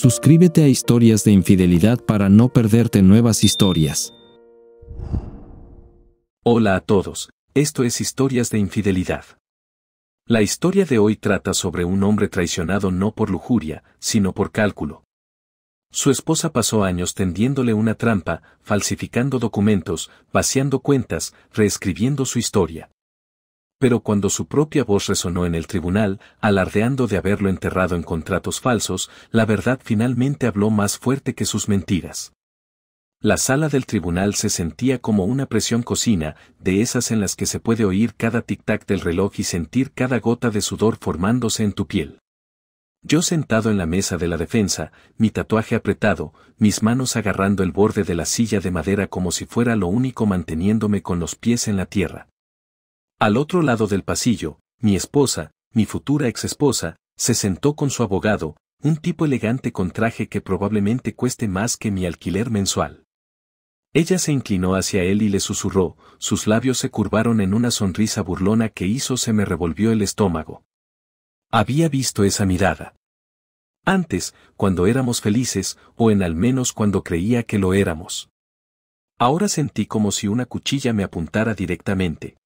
Suscríbete a Historias de Infidelidad para no perderte nuevas historias. Hola a todos, esto es Historias de Infidelidad. La historia de hoy trata sobre un hombre traicionado no por lujuria, sino por cálculo. Su esposa pasó años tendiéndole una trampa, falsificando documentos, vaciando cuentas, reescribiendo su historia. Pero cuando su propia voz resonó en el tribunal, alardeando de haberlo enterrado en contratos falsos, la verdad finalmente habló más fuerte que sus mentiras. La sala del tribunal se sentía como una presión cocina, de esas en las que se puede oír cada tic-tac del reloj y sentir cada gota de sudor formándose en tu piel. Yo sentado en la mesa de la defensa, mi tatuaje apretado, mis manos agarrando el borde de la silla de madera como si fuera lo único manteniéndome con los pies en la tierra. Al otro lado del pasillo, mi esposa, mi futura exesposa, se sentó con su abogado, un tipo elegante con traje que probablemente cueste más que mi alquiler mensual. Ella se inclinó hacia él y le susurró, sus labios se curvaron en una sonrisa burlona que hizo se me revolvió el estómago. Había visto esa mirada. Antes, cuando éramos felices, o en al menos cuando creía que lo éramos. Ahora sentí como si una cuchilla me apuntara directamente.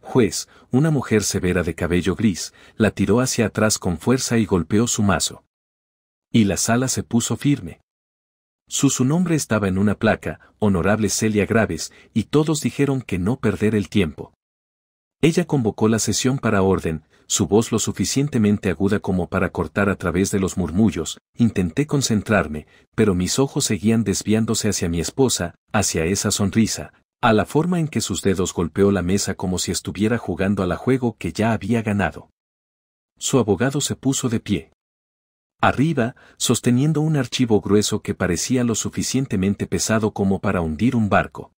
Juez, una mujer severa de cabello gris, la tiró hacia atrás con fuerza y golpeó su mazo. Y la sala se puso firme. Su nombre estaba en una placa, Honorable Celia Graves, y todos dijeron que no perder el tiempo. Ella convocó la sesión para orden, su voz lo suficientemente aguda como para cortar a través de los murmullos, intenté concentrarme, pero mis ojos seguían desviándose hacia mi esposa, hacia esa sonrisa, a la forma en que sus dedos golpeó la mesa como si estuviera jugando a la juego que ya había ganado. Su abogado se puso de pie. Arriba, sosteniendo un archivo grueso que parecía lo suficientemente pesado como para hundir un barco.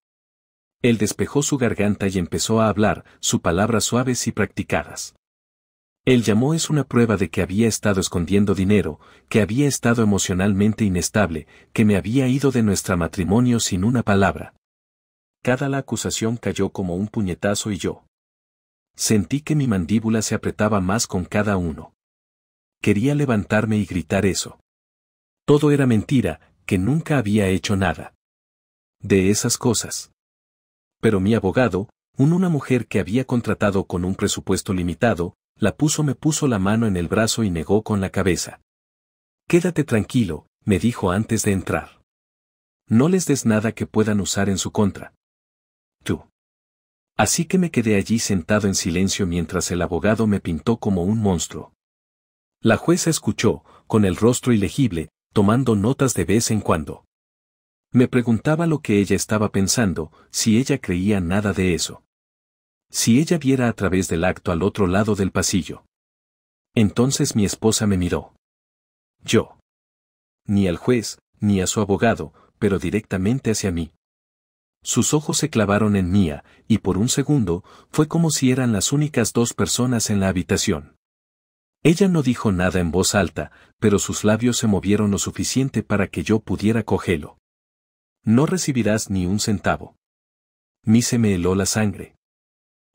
Él despejó su garganta y empezó a hablar, sus palabras suaves y practicadas. Él llamó es una prueba de que había estado escondiendo dinero, que había estado emocionalmente inestable, que me había ido de nuestro matrimonio sin una palabra. Cada la acusación cayó como un puñetazo y yo sentí que mi mandíbula se apretaba más con cada uno. Quería levantarme y gritar eso. Todo era mentira, que nunca había hecho nada de esas cosas. Pero mi abogado, una mujer que había contratado con un presupuesto limitado, me puso la mano en el brazo y negó con la cabeza. Quédate tranquilo, me dijo antes de entrar. No les des nada que puedan usar en su contra. Tú. Así que me quedé allí sentado en silencio mientras el abogado me pintó como un monstruo. La jueza escuchó, con el rostro ilegible, tomando notas de vez en cuando. Me preguntaba lo que ella estaba pensando, si ella creía nada de eso. Si ella viera a través del acto al otro lado del pasillo. Entonces mi esposa me miró. Yo. Ni al juez, ni a su abogado, pero directamente hacia mí. Sus ojos se clavaron en mía, y por un segundo, fue como si eran las únicas dos personas en la habitación. Ella no dijo nada en voz alta, pero sus labios se movieron lo suficiente para que yo pudiera cogerlo. No recibirás ni un centavo. Mí se me heló la sangre.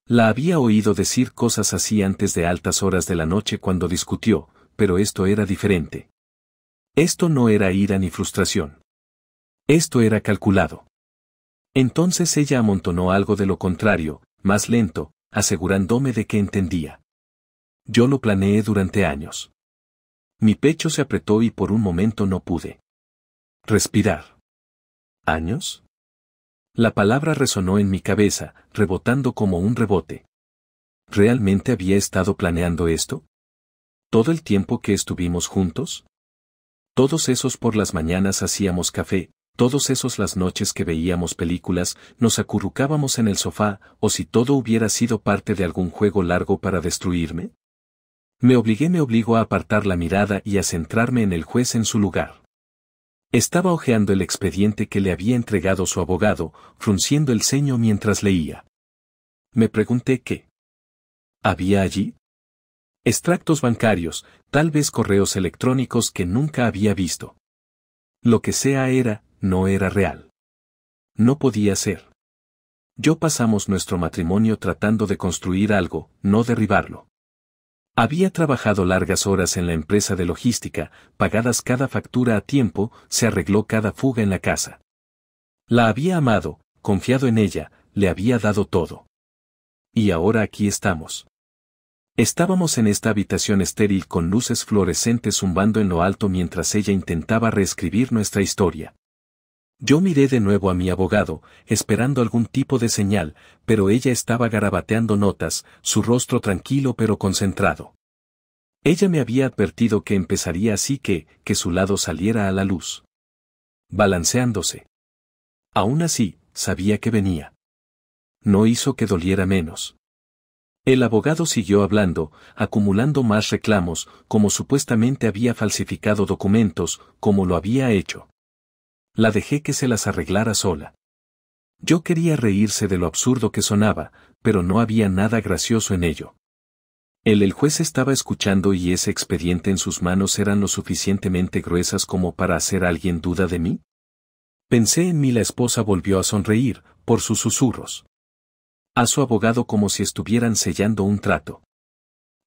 La había oído decir cosas así antes de altas horas de la noche cuando discutió, pero esto era diferente. Esto no era ira ni frustración. Esto era calculado. Entonces ella amontonó algo de lo contrario, más lento, asegurándome de que entendía. Yo lo planeé durante años. Mi pecho se apretó y por un momento no pude respirar. ¿Años? La palabra resonó en mi cabeza, rebotando como un rebote. ¿Realmente había estado planeando esto? ¿Todo el tiempo que estuvimos juntos? Todos esos por las mañanas hacíamos café, todos esos las noches que veíamos películas, nos acurrucábamos en el sofá, o si todo hubiera sido parte de algún juego largo para destruirme. Me obligó a apartar la mirada y a centrarme en el juez en su lugar. Estaba hojeando el expediente que le había entregado su abogado, frunciendo el ceño mientras leía. Me pregunté qué había allí. Extractos bancarios, tal vez correos electrónicos que nunca había visto. Lo que sea no era real. No podía ser. Yo pasamos nuestro matrimonio tratando de construir algo, no derribarlo. Había trabajado largas horas en la empresa de logística, pagadas cada factura a tiempo, se arregló cada fuga en la casa. La había amado, confiado en ella, le había dado todo. Y ahora aquí estamos. Estábamos en esta habitación estéril con luces fluorescentes zumbando en lo alto mientras ella intentaba reescribir nuestra historia. Yo miré de nuevo a mi abogado, esperando algún tipo de señal, pero ella estaba garabateando notas, su rostro tranquilo pero concentrado. Ella me había advertido que empezaría así que su lado saliera a la luz. Balanceándose. Aún así, sabía que venía. No hizo que doliera menos. El abogado siguió hablando, acumulando más reclamos, como supuestamente había falsificado documentos, como lo había hecho. La dejé que se las arreglara sola. Yo quería reírse de lo absurdo que sonaba, pero no había nada gracioso en ello. El juez estaba escuchando y ese expediente en sus manos eran lo suficientemente gruesas como para hacer alguien duda de mí. Pensé en mí. La esposa volvió a sonreír, por sus susurros. A su abogado como si estuvieran sellando un trato.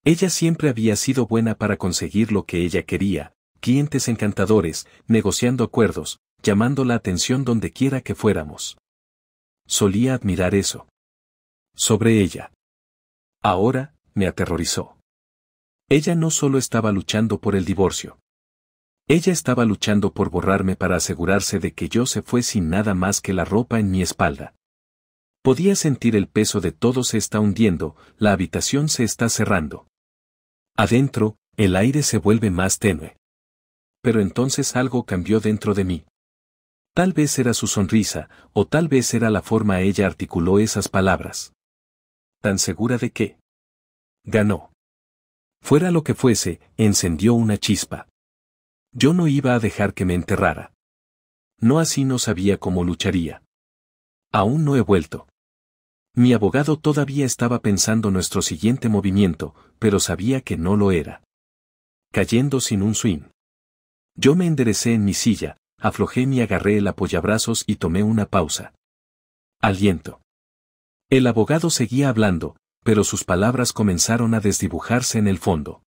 Ella siempre había sido buena para conseguir lo que ella quería, clientes encantadores, negociando acuerdos, llamando la atención donde quiera que fuéramos. Solía admirar eso. Sobre ella. Ahora, me aterrorizó. Ella no solo estaba luchando por el divorcio. Ella estaba luchando por borrarme para asegurarse de que yo se fue sin nada más que la ropa en mi espalda. Podía sentir el peso de todo se está hundiendo, la habitación se está cerrando. Adentro, el aire se vuelve más tenue. Pero entonces algo cambió dentro de mí. Tal vez era su sonrisa, o tal vez era la forma ella articuló esas palabras. Tan segura de que ganó. Fuera lo que fuese, encendió una chispa. Yo no iba a dejar que me enterrara. No así no sabía cómo lucharía. Aún no he vuelto. Mi abogado todavía estaba pensando nuestro siguiente movimiento, pero sabía que no lo era. Cayendo sin un swing. Yo me enderecé en mi silla, aflojé y agarré el apoyabrazos y tomé una pausa. Aliento. El abogado seguía hablando, pero sus palabras comenzaron a desdibujarse en el fondo.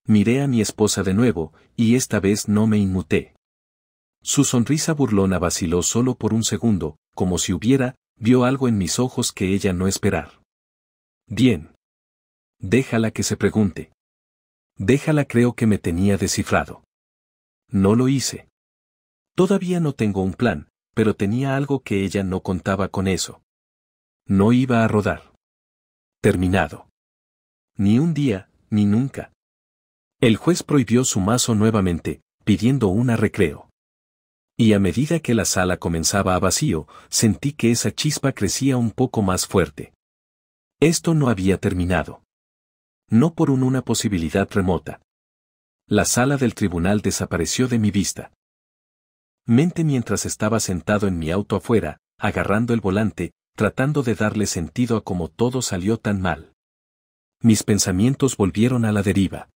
Miré a mi esposa de nuevo, y esta vez no me inmuté. Su sonrisa burlona vaciló solo por un segundo, como si vio algo en mis ojos que ella no esperara. Bien. Déjala que se pregunte. Déjala, creo que me tenía descifrado. No lo hice. Todavía no tengo un plan, pero tenía algo que ella no contaba con eso. No iba a rodar. Terminado. Ni un día, ni nunca. El juez prohibió su mazo nuevamente, pidiendo una recreo. Y a medida que la sala comenzaba a vacío, sentí que esa chispa crecía un poco más fuerte. Esto no había terminado. No por una posibilidad remota. La sala del tribunal desapareció de mi vista. Mientras estaba sentado en mi auto afuera, agarrando el volante, tratando de darle sentido a cómo todo salió tan mal. Mis pensamientos volvieron a la deriva.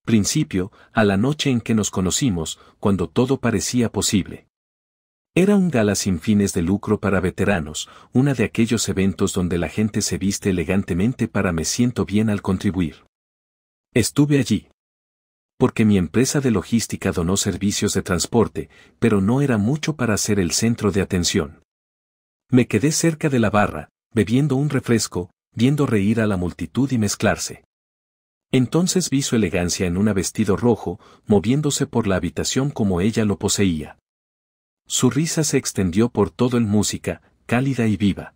Principio, a la noche en que nos conocimos, cuando todo parecía posible. Era un gala sin fines de lucro para veteranos, uno de aquellos eventos donde la gente se viste elegantemente para me siento bien al contribuir. Estuve allí. Porque mi empresa de logística donó servicios de transporte, pero no era mucho para ser el centro de atención. Me quedé cerca de la barra, bebiendo un refresco, viendo reír a la multitud y mezclarse. Entonces vi su elegancia en un vestido rojo, moviéndose por la habitación como ella lo poseía. Su risa se extendió por todo el música, cálida y viva.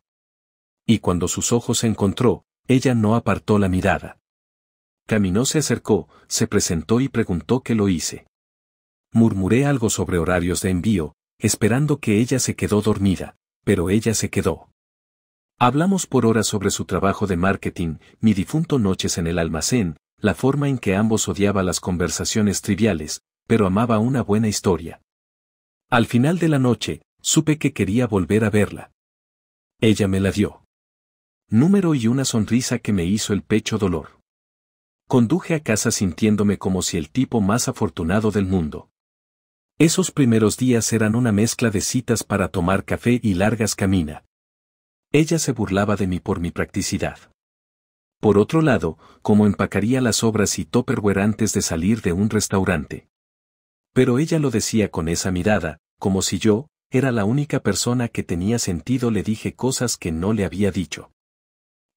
Y cuando sus ojos se encontró, ella no apartó la mirada. Caminó, se acercó, se presentó y preguntó qué lo hice. Murmuré algo sobre horarios de envío, esperando que ella se quedó dormida, pero ella se quedó. Hablamos por horas sobre su trabajo de marketing, mi difunto Noches en el almacén, la forma en que ambos odiaba las conversaciones triviales, pero amaba una buena historia. Al final de la noche, supe que quería volver a verla. Ella me la dio. Número y una sonrisa que me hizo el pecho dolor. Conduje a casa sintiéndome como si el tipo más afortunado del mundo. Esos primeros días eran una mezcla de citas para tomar café y largas caminatas. Ella se burlaba de mí por mi practicidad. Por otro lado, cómo empacaría las sobras y Tupperware antes de salir de un restaurante. Pero ella lo decía con esa mirada, como si yo era la única persona que tenía sentido. Le dije cosas que no le había dicho.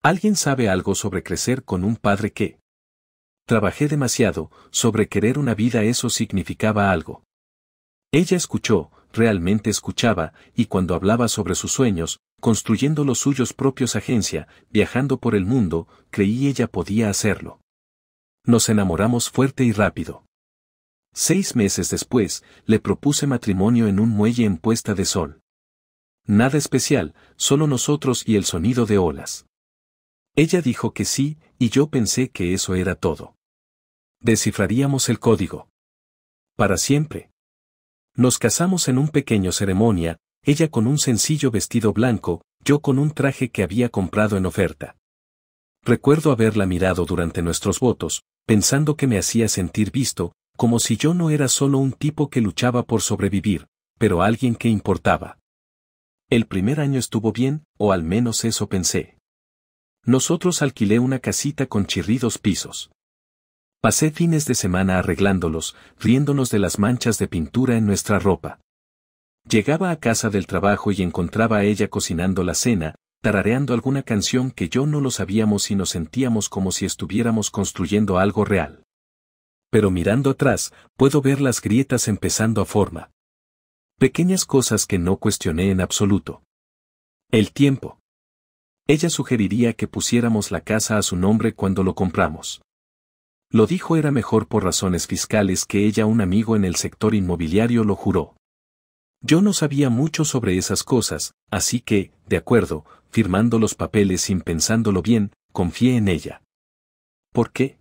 ¿Alguien sabe algo sobre crecer con un padre que? Trabajé demasiado, sobre querer una vida, eso significaba algo. Ella escuchó, realmente escuchaba, y cuando hablaba sobre sus sueños, construyendo los suyos propios agencia, viajando por el mundo, creí ella podía hacerlo. Nos enamoramos fuerte y rápido. 6 meses después, le propuse matrimonio en un muelle en puesta de sol. Nada especial, solo nosotros y el sonido de olas. Ella dijo que sí, y yo pensé que eso era todo. Descifraríamos el código. Para siempre. Nos casamos en un pequeño ceremonia, ella con un sencillo vestido blanco, yo con un traje que había comprado en oferta. Recuerdo haberla mirado durante nuestros votos, pensando que me hacía sentir visto, como si yo no era solo un tipo que luchaba por sobrevivir, pero alguien que importaba. El primer año estuvo bien, o al menos eso pensé. Nosotros alquilé una casita con chirridos pisos. Pasé fines de semana arreglándolos, riéndonos de las manchas de pintura en nuestra ropa. Llegaba a casa del trabajo y encontraba a ella cocinando la cena, tarareando alguna canción que yo no lo sabíamos y nos sentíamos como si estuviéramos construyendo algo real. Pero mirando atrás, puedo ver las grietas empezando a formar. Pequeñas cosas que no cuestioné en absoluto. El tiempo. Ella sugeriría que pusiéramos la casa a su nombre cuando lo compramos. Lo dijo era mejor por razones fiscales que ella, un amigo en el sector inmobiliario lo juró. Yo no sabía mucho sobre esas cosas, así que, de acuerdo, firmando los papeles sin pensándolo bien, confié en ella. ¿Por qué?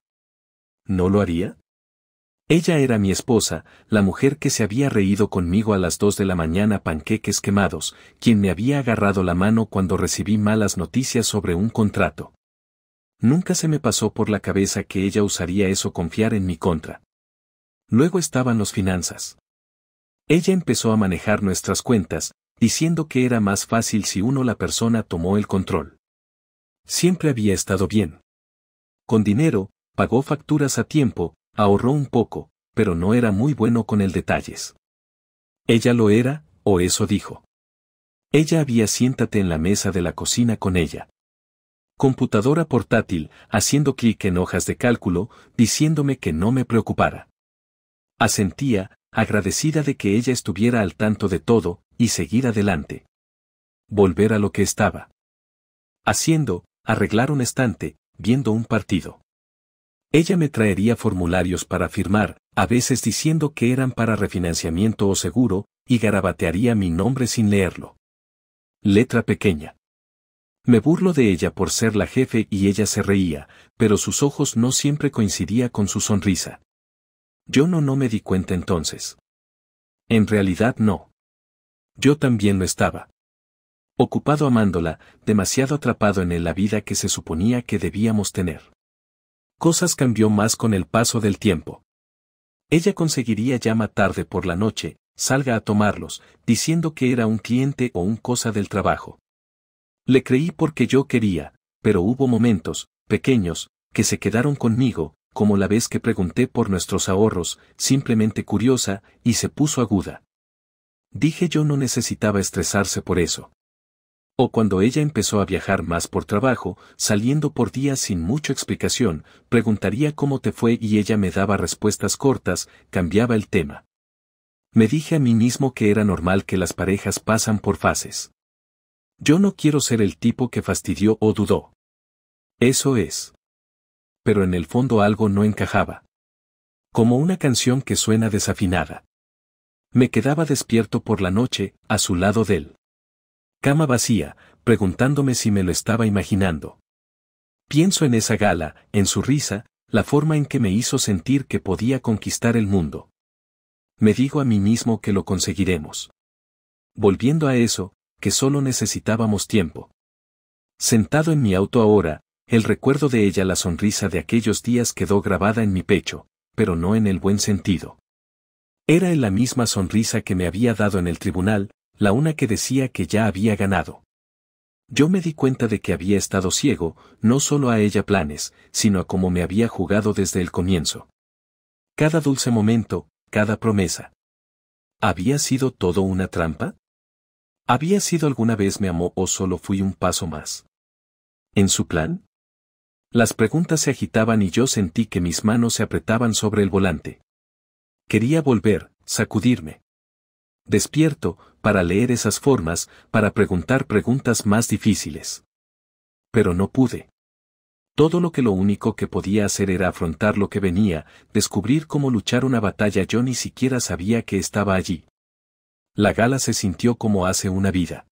¿No lo haría? Ella era mi esposa, la mujer que se había reído conmigo a las 2 de la mañana panqueques quemados, quien me había agarrado la mano cuando recibí malas noticias sobre un contrato. Nunca se me pasó por la cabeza que ella usaría eso, confiar en mi contra. Luego estaban las finanzas. Ella empezó a manejar nuestras cuentas, diciendo que era más fácil si la persona tomó el control. Siempre había estado bien. Con dinero, pagó facturas a tiempo, ahorró un poco, pero no era muy bueno con el detalles. Ella lo era, o eso dijo. Ella había siéntate en la mesa de la cocina con ella. Computadora portátil, haciendo clic en hojas de cálculo, diciéndome que no me preocupara. Asentía, agradecida de que ella estuviera al tanto de todo, y seguir adelante. Volver a lo que estaba haciendo, arreglar un estante, viendo un partido. Ella me traería formularios para firmar, a veces diciendo que eran para refinanciamiento o seguro, y garabatearía mi nombre sin leerlo. Letra pequeña. Me burlo de ella por ser la jefe y ella se reía, pero sus ojos no siempre coincidía con su sonrisa. Yo no me di cuenta entonces. En realidad no. Yo también lo estaba. Ocupado amándola, demasiado atrapado en la vida que se suponía que debíamos tener. Cosas cambió más con el paso del tiempo. Ella conseguiría llama tarde por la noche, salga a tomarlos, diciendo que era un cliente o un cosa del trabajo. Le creí porque yo quería, pero hubo momentos, pequeños, que se quedaron conmigo, como la vez que pregunté por nuestros ahorros, simplemente curiosa, y se puso aguda. Dije yo no necesitaba estresarse por eso. O cuando ella empezó a viajar más por trabajo, saliendo por días sin mucha explicación, preguntaría cómo te fue y ella me daba respuestas cortas, cambiaba el tema. Me dije a mí mismo que era normal que las parejas pasan por fases. Yo no quiero ser el tipo que fastidió o dudó. Eso es. Pero en el fondo algo no encajaba. Como una canción que suena desafinada. Me quedaba despierto por la noche, a su lado de él. Cama vacía, preguntándome si me lo estaba imaginando. Pienso en esa gala, en su risa, la forma en que me hizo sentir que podía conquistar el mundo. Me digo a mí mismo que lo conseguiremos. Volviendo a eso, que solo necesitábamos tiempo. Sentado en mi auto ahora, el recuerdo de ella, la sonrisa de aquellos días quedó grabada en mi pecho, pero no en el buen sentido. Era la misma sonrisa que me había dado en el tribunal, la una que decía que ya había ganado. Yo me di cuenta de que había estado ciego, no solo a ella planes, sino a cómo me había jugado desde el comienzo. Cada dulce momento, cada promesa. ¿Había sido todo una trampa? ¿Había sido alguna vez me amó o solo fui un paso más? ¿En su plan? Las preguntas se agitaban y yo sentí que mis manos se apretaban sobre el volante. Quería volver, sacudirme. Despierto, para leer esas formas, para preguntar preguntas más difíciles. Pero no pude. Todo lo único que podía hacer era afrontar lo que venía, descubrir cómo luchar una batalla. Yo ni siquiera sabía que estaba allí. La gala se sintió como hace una vida.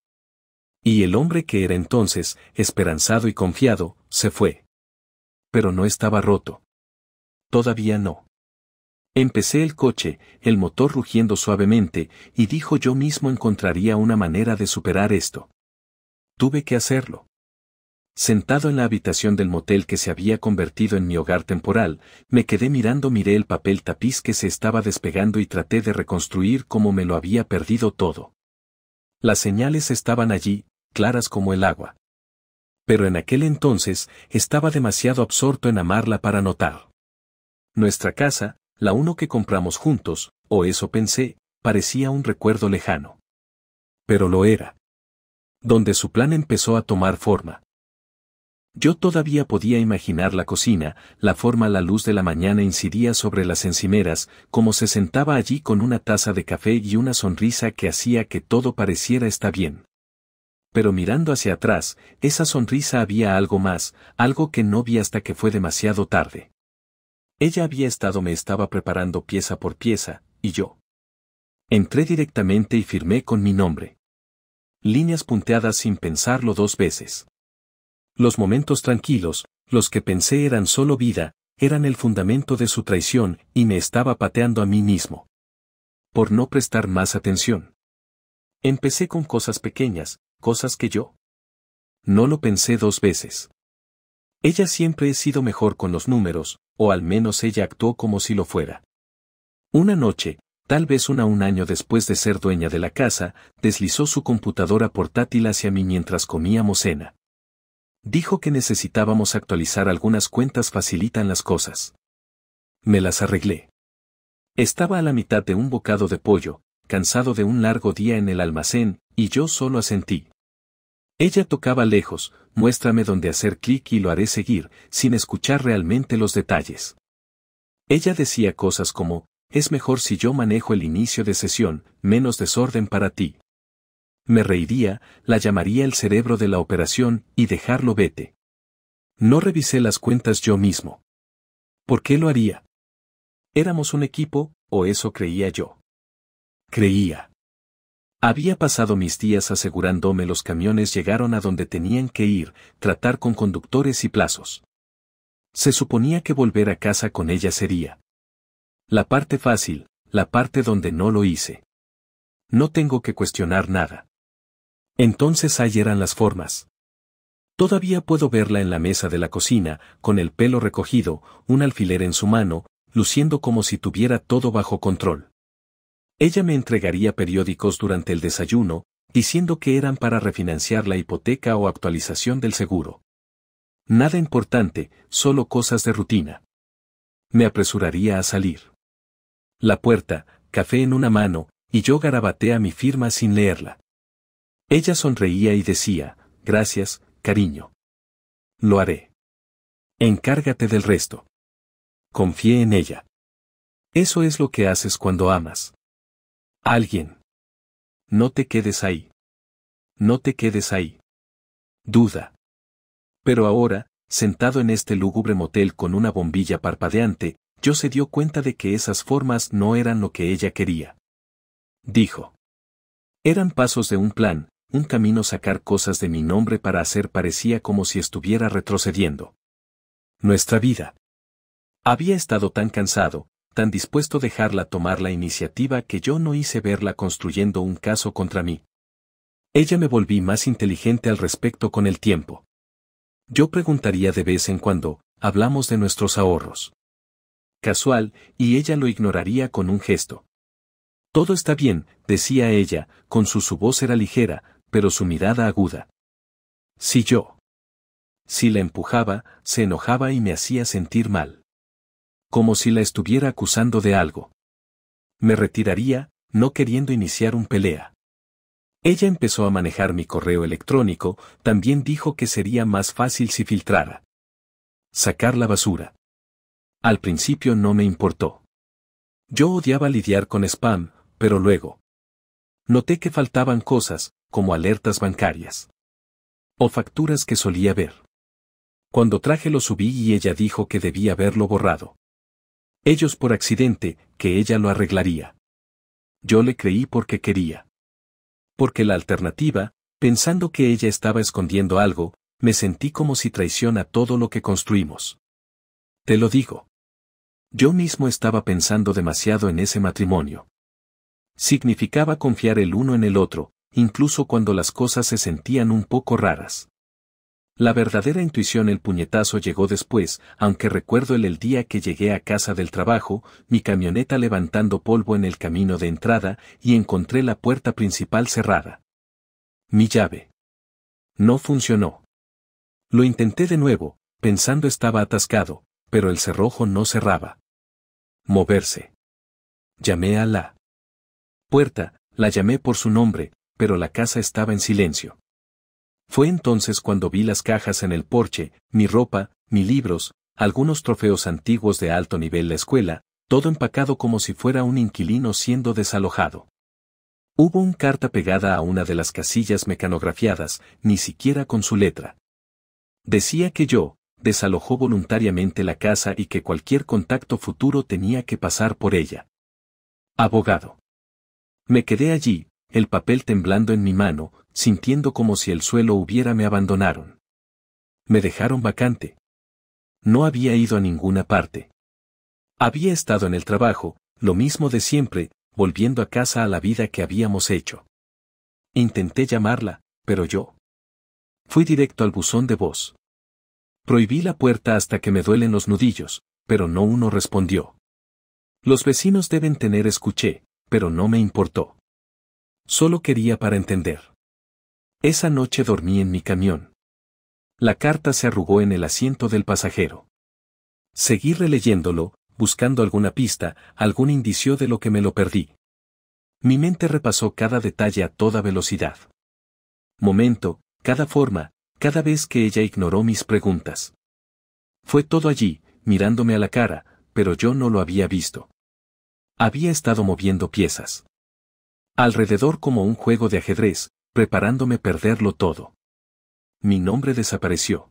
Y el hombre que era entonces, esperanzado y confiado, se fue. Pero no estaba roto. Todavía no. Empecé el coche, el motor rugiendo suavemente, y dijo yo mismo encontraría una manera de superar esto. Tuve que hacerlo. Sentado en la habitación del motel que se había convertido en mi hogar temporal, me quedé mirando, miré el papel tapiz que se estaba despegando y traté de reconstruir cómo me lo había perdido todo. Las señales estaban allí, claras como el agua. Pero en aquel entonces, estaba demasiado absorto en amarla para notar. Nuestra casa, la uno que compramos juntos, o eso pensé, parecía un recuerdo lejano. Pero lo era. Donde su plan empezó a tomar forma. Yo todavía podía imaginar la cocina, la forma la luz de la mañana incidía sobre las encimeras, como se sentaba allí con una taza de café y una sonrisa que hacía que todo pareciera estar bien. Pero mirando hacia atrás, esa sonrisa había algo más, algo que no vi hasta que fue demasiado tarde. Ella me estaba preparando pieza por pieza, y yo. Entré directamente y firmé con mi nombre. Líneas punteadas sin pensarlo dos veces. Los momentos tranquilos, los que pensé eran solo vida, eran el fundamento de su traición, y me estaba pateando a mí mismo. Por no prestar más atención. Empecé con cosas pequeñas, cosas que yo. No lo pensé dos veces. Ella siempre ha sido mejor con los números, o al menos ella actuó como si lo fuera. Una noche, tal vez un año después de ser dueña de la casa, deslizó su computadora portátil hacia mí mientras comíamos cena. Dijo que necesitábamos actualizar algunas cuentas, facilitan las cosas. Me las arreglé. Estaba a la mitad de un bocado de pollo, cansado de un largo día en el almacén, y yo solo asentí. Ella tocaba lejos, muéstrame dónde hacer clic y lo haré seguir, sin escuchar realmente los detalles. Ella decía cosas como, es mejor si yo manejo el inicio de sesión, menos desorden para ti. Me reiría, la llamaría el cerebro de la operación, y dejarlo vete. No revisé las cuentas yo mismo. ¿Por qué lo haría? Éramos un equipo, o eso creía yo. Creía. Había pasado mis días asegurándome los camiones llegaron a donde tenían que ir, tratar con conductores y plazos. Se suponía que volver a casa con ella sería la parte fácil, la parte donde no lo hice. No tengo que cuestionar nada. Entonces ahí eran las formas. Todavía puedo verla en la mesa de la cocina, con el pelo recogido, un alfiler en su mano, luciendo como si tuviera todo bajo control. Ella me entregaría periódicos durante el desayuno, diciendo que eran para refinanciar la hipoteca o actualización del seguro. Nada importante, solo cosas de rutina. Me apresuraría a salir. La puerta, café en una mano, y yo garabateé mi firma sin leerla. Ella sonreía y decía, gracias, cariño. Lo haré. Encárgate del resto. Confié en ella. Eso es lo que haces cuando amas. Alguien. No te quedes ahí. No te quedes ahí. Duda. Pero ahora, sentado en este lúgubre motel con una bombilla parpadeante, yo se dio cuenta de que esas formas no eran lo que ella quería. Dijo. Eran pasos de un plan, un camino, sacar cosas de mi nombre para hacer parecía como si estuviera retrocediendo. Nuestra vida. Había estado tan cansado, tan dispuesto a dejarla tomar la iniciativa que yo no hice verla construyendo un caso contra mí. Ella me volví más inteligente al respecto con el tiempo. Yo preguntaría de vez en cuando, hablamos de nuestros ahorros. Casual, y ella lo ignoraría con un gesto. Todo está bien, decía ella, su voz era ligera, pero su mirada aguda. Si la empujaba, se enojaba y me hacía sentir mal. Como si la estuviera acusando de algo. Me retiraría, no queriendo iniciar un pelea. Ella empezó a manejar mi correo electrónico, también dijo que sería más fácil si filtrara. Sacar la basura. Al principio no me importó. Yo odiaba lidiar con spam, pero luego noté que faltaban cosas, como alertas bancarias. O facturas que solía ver. Cuando traje lo subí y ella dijo que debía haberlo borrado. Ellos por accidente, que ella lo arreglaría. Yo le creí porque quería. Porque la alternativa, pensando que ella estaba escondiendo algo, me sentí como si traiciona todo lo que construimos. Te lo digo. Yo mismo estaba pensando demasiado en ese matrimonio. Significaba confiar el uno en el otro, incluso cuando las cosas se sentían un poco raras. La verdadera intuición, el puñetazo, llegó después, aunque recuerdo el día que llegué a casa del trabajo, mi camioneta levantando polvo en el camino de entrada, y encontré la puerta principal cerrada. Mi llave no funcionó. Lo intenté de nuevo, pensando estaba atascado, pero el cerrojo no cerraba. Moverse. Llamé a la puerta, la llamé por su nombre, pero la casa estaba en silencio. Fue entonces cuando vi las cajas en el porche, mi ropa, mis libros, algunos trofeos antiguos de alto nivel, la escuela, todo empacado como si fuera un inquilino siendo desalojado. Hubo una carta pegada a una de las casillas mecanografiadas, ni siquiera con su letra. Decía que yo desalojó voluntariamente la casa y que cualquier contacto futuro tenía que pasar por ella. Abogado. Me quedé allí, el papel temblando en mi mano, sintiendo como si el suelo hubiera me abandonaron. Me dejaron vacante. No había ido a ninguna parte. Había estado en el trabajo, lo mismo de siempre, volviendo a casa a la vida que habíamos hecho. Intenté llamarla, pero yo fui directo al buzón de voz. Prohibí la puerta hasta que me duelen los nudillos, pero no uno respondió. Los vecinos deben tener, escuché, pero no me importó. Solo quería para entender. Esa noche dormí en mi camión. La carta se arrugó en el asiento del pasajero. Seguí releyéndolo, buscando alguna pista, algún indicio de lo que me lo perdí. Mi mente repasó cada detalle a toda velocidad. Momento, cada forma, cada vez que ella ignoró mis preguntas. Fue todo allí, mirándome a la cara, pero yo no lo había visto. Había estado moviendo piezas alrededor como un juego de ajedrez, preparándome perderlo todo. Mi nombre desapareció.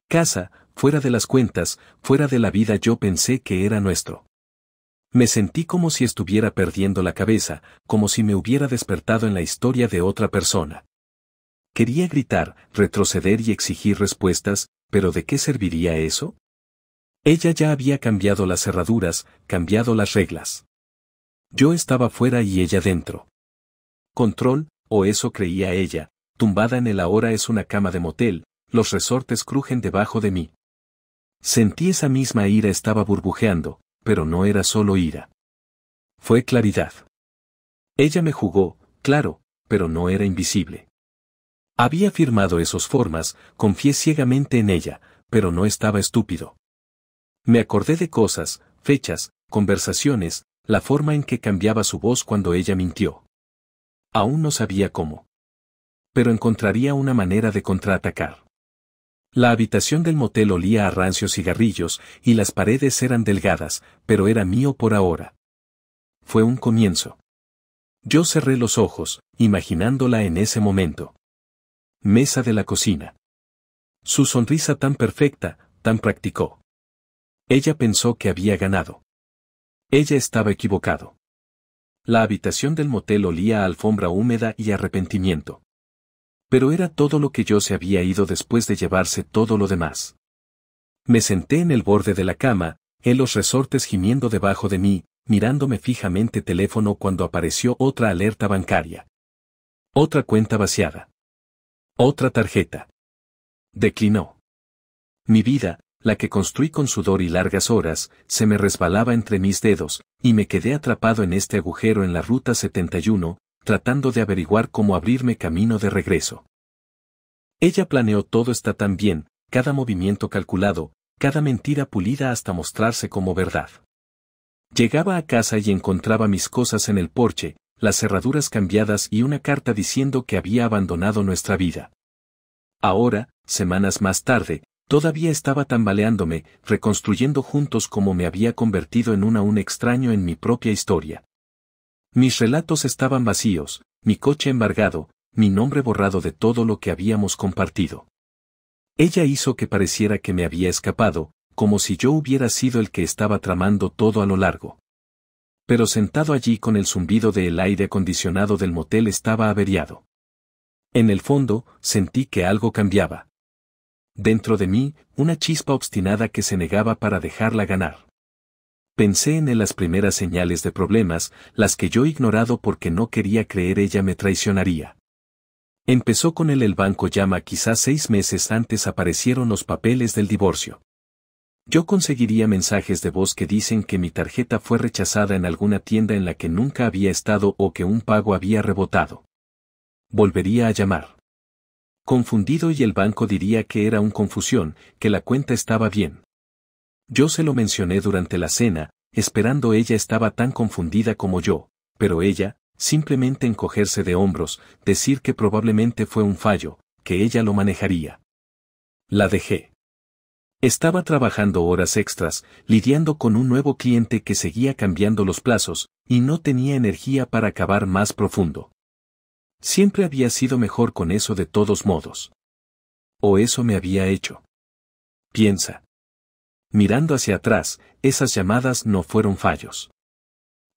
Casa, fuera de las cuentas, fuera de la vida, yo pensé que era nuestro. Me sentí como si estuviera perdiendo la cabeza, como si me hubiera despertado en la historia de otra persona. Quería gritar, retroceder y exigir respuestas, pero ¿de qué serviría eso? Ella ya había cambiado las cerraduras, cambiado las reglas. Yo estaba fuera y ella dentro. Control, o eso creía ella, tumbada en el ahora es una cama de motel, los resortes crujen debajo de mí. Sentí esa misma ira, estaba burbujeando, pero no era solo ira. Fue claridad. Ella me jugó, claro, pero no era invisible. Había firmado esas formas, confié ciegamente en ella, pero no estaba estúpido. Me acordé de cosas, fechas, conversaciones, la forma en que cambiaba su voz cuando ella mintió. Aún no sabía cómo. Pero encontraría una manera de contraatacar. La habitación del motel olía a rancios cigarrillos, y las paredes eran delgadas, pero era mío por ahora. Fue un comienzo. Yo cerré los ojos, imaginándola en ese momento. Mesa de la cocina. Su sonrisa tan perfecta, tan práctico. Ella pensó que había ganado. Ella estaba equivocado. La habitación del motel olía a alfombra húmeda y arrepentimiento. Pero era todo lo que yo se había ido después de llevarse todo lo demás. Me senté en el borde de la cama, en los resortes gimiendo debajo de mí, mirándome fijamente teléfono cuando apareció otra alerta bancaria. Otra cuenta vaciada. Otra tarjeta. Declinó. Mi vida, la que construí con sudor y largas horas, se me resbalaba entre mis dedos, y me quedé atrapado en este agujero en la ruta 71, tratando de averiguar cómo abrirme camino de regreso. Ella planeó todo está tan bien, cada movimiento calculado, cada mentira pulida hasta mostrarse como verdad. Llegaba a casa y encontraba mis cosas en el porche, las cerraduras cambiadas y una carta diciendo que había abandonado nuestra vida. Ahora, semanas más tarde, todavía estaba tambaleándome, reconstruyendo juntos cómo me había convertido en un extraño en mi propia historia. Mis relatos estaban vacíos, mi coche embargado, mi nombre borrado de todo lo que habíamos compartido. Ella hizo que pareciera que me había escapado, como si yo hubiera sido el que estaba tramando todo a lo largo. Pero sentado allí con el zumbido del aire acondicionado del motel estaba averiado. En el fondo, sentí que algo cambiaba. Dentro de mí, una chispa obstinada que se negaba para dejarla ganar. Pensé en las primeras señales de problemas, las que yo ignorado porque no quería creer ella me traicionaría. Empezó con el banco llama quizás 6 meses antes aparecieron los papeles del divorcio. Yo conseguiría mensajes de voz que dicen que mi tarjeta fue rechazada en alguna tienda en la que nunca había estado o que un pago había rebotado. Volvería a llamar. Confundido y el banco diría que era una confusión, que la cuenta estaba bien. Yo se lo mencioné durante la cena, esperando ella estaba tan confundida como yo, pero ella, simplemente encogerse de hombros, decir que probablemente fue un fallo, que ella lo manejaría. La dejé. Estaba trabajando horas extras, lidiando con un nuevo cliente que seguía cambiando los plazos, y no tenía energía para acabar más profundo. Siempre había sido mejor con eso de todos modos. O eso me había hecho. Piensa. Mirando hacia atrás, esas llamadas no fueron fallos.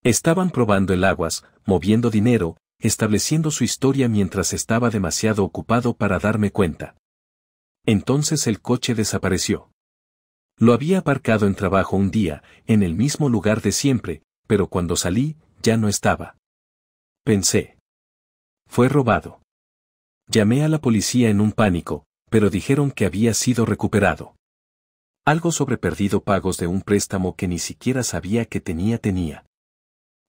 Estaban probando el aguas, moviendo dinero, estableciendo su historia mientras estaba demasiado ocupado para darme cuenta. Entonces el coche desapareció. Lo había aparcado en trabajo un día, en el mismo lugar de siempre, pero cuando salí, ya no estaba. Pensé. Fue robado. Llamé a la policía en un pánico, pero dijeron que había sido recuperado. Algo sobre perdido pagos de un préstamo que ni siquiera sabía que tenía.